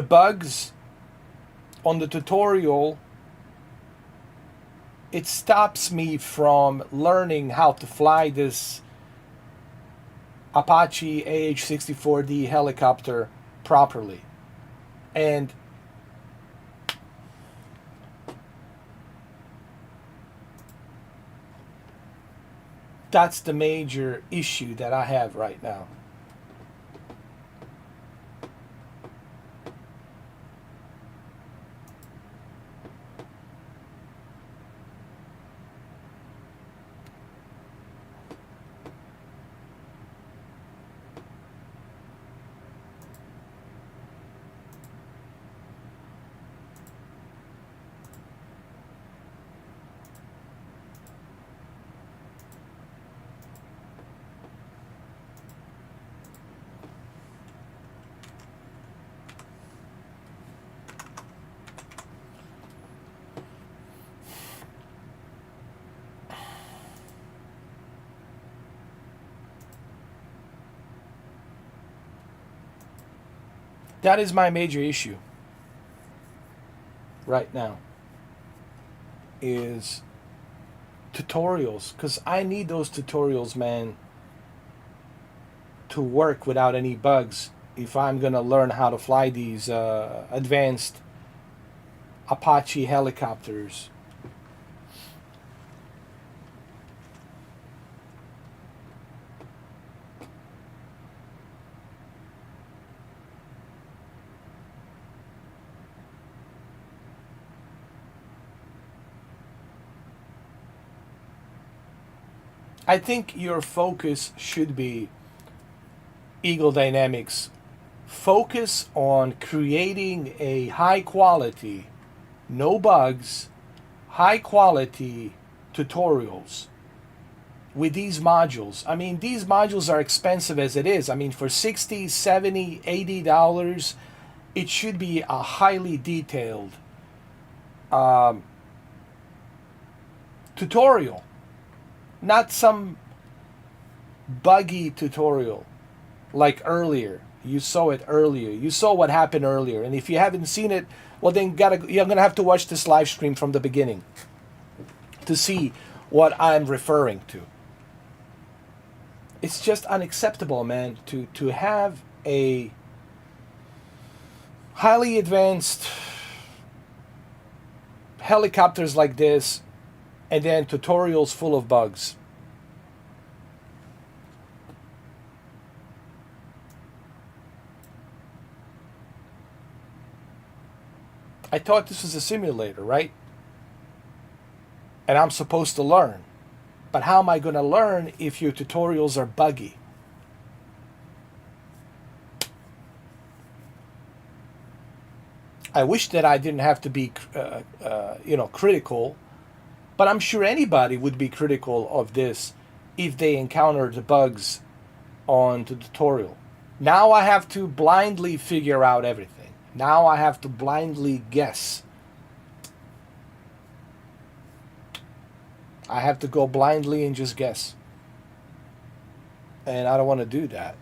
bugs on the tutorial, it stops me from learning how to fly this Apache AH-64D helicopter properly. And that's the major issue that I have right now. That is my major issue right now, is tutorials, because I need those tutorials, man, to work without any bugs if I'm going to learn how to fly these advanced Apache helicopters. I think your focus should be, Eagle Dynamics, focus on creating a high quality, no bugs, high quality tutorials with these modules. I mean, these modules are expensive as it is. I mean, for $60, $70, $80, it should be a highly detailed tutorial. Not some buggy tutorial like earlier. You saw it earlier. You saw what happened earlier. And if you haven't seen it, well, then you're going to have to watch this live stream from the beginning to see what I'm referring to. It's just unacceptable, man, to have a highly advanced helicopters like this and then tutorials full of bugs. I thought this was a simulator, right? And I'm supposed to learn. But how am I going to learn if your tutorials are buggy? I wish that I didn't have to be, critical. But I'm sure anybody would be critical of this if they encounter the bugs on the tutorial. Now I have to blindly figure out everything. Now I have to blindly guess. I have to go blindly and just guess. And I don't want to do that.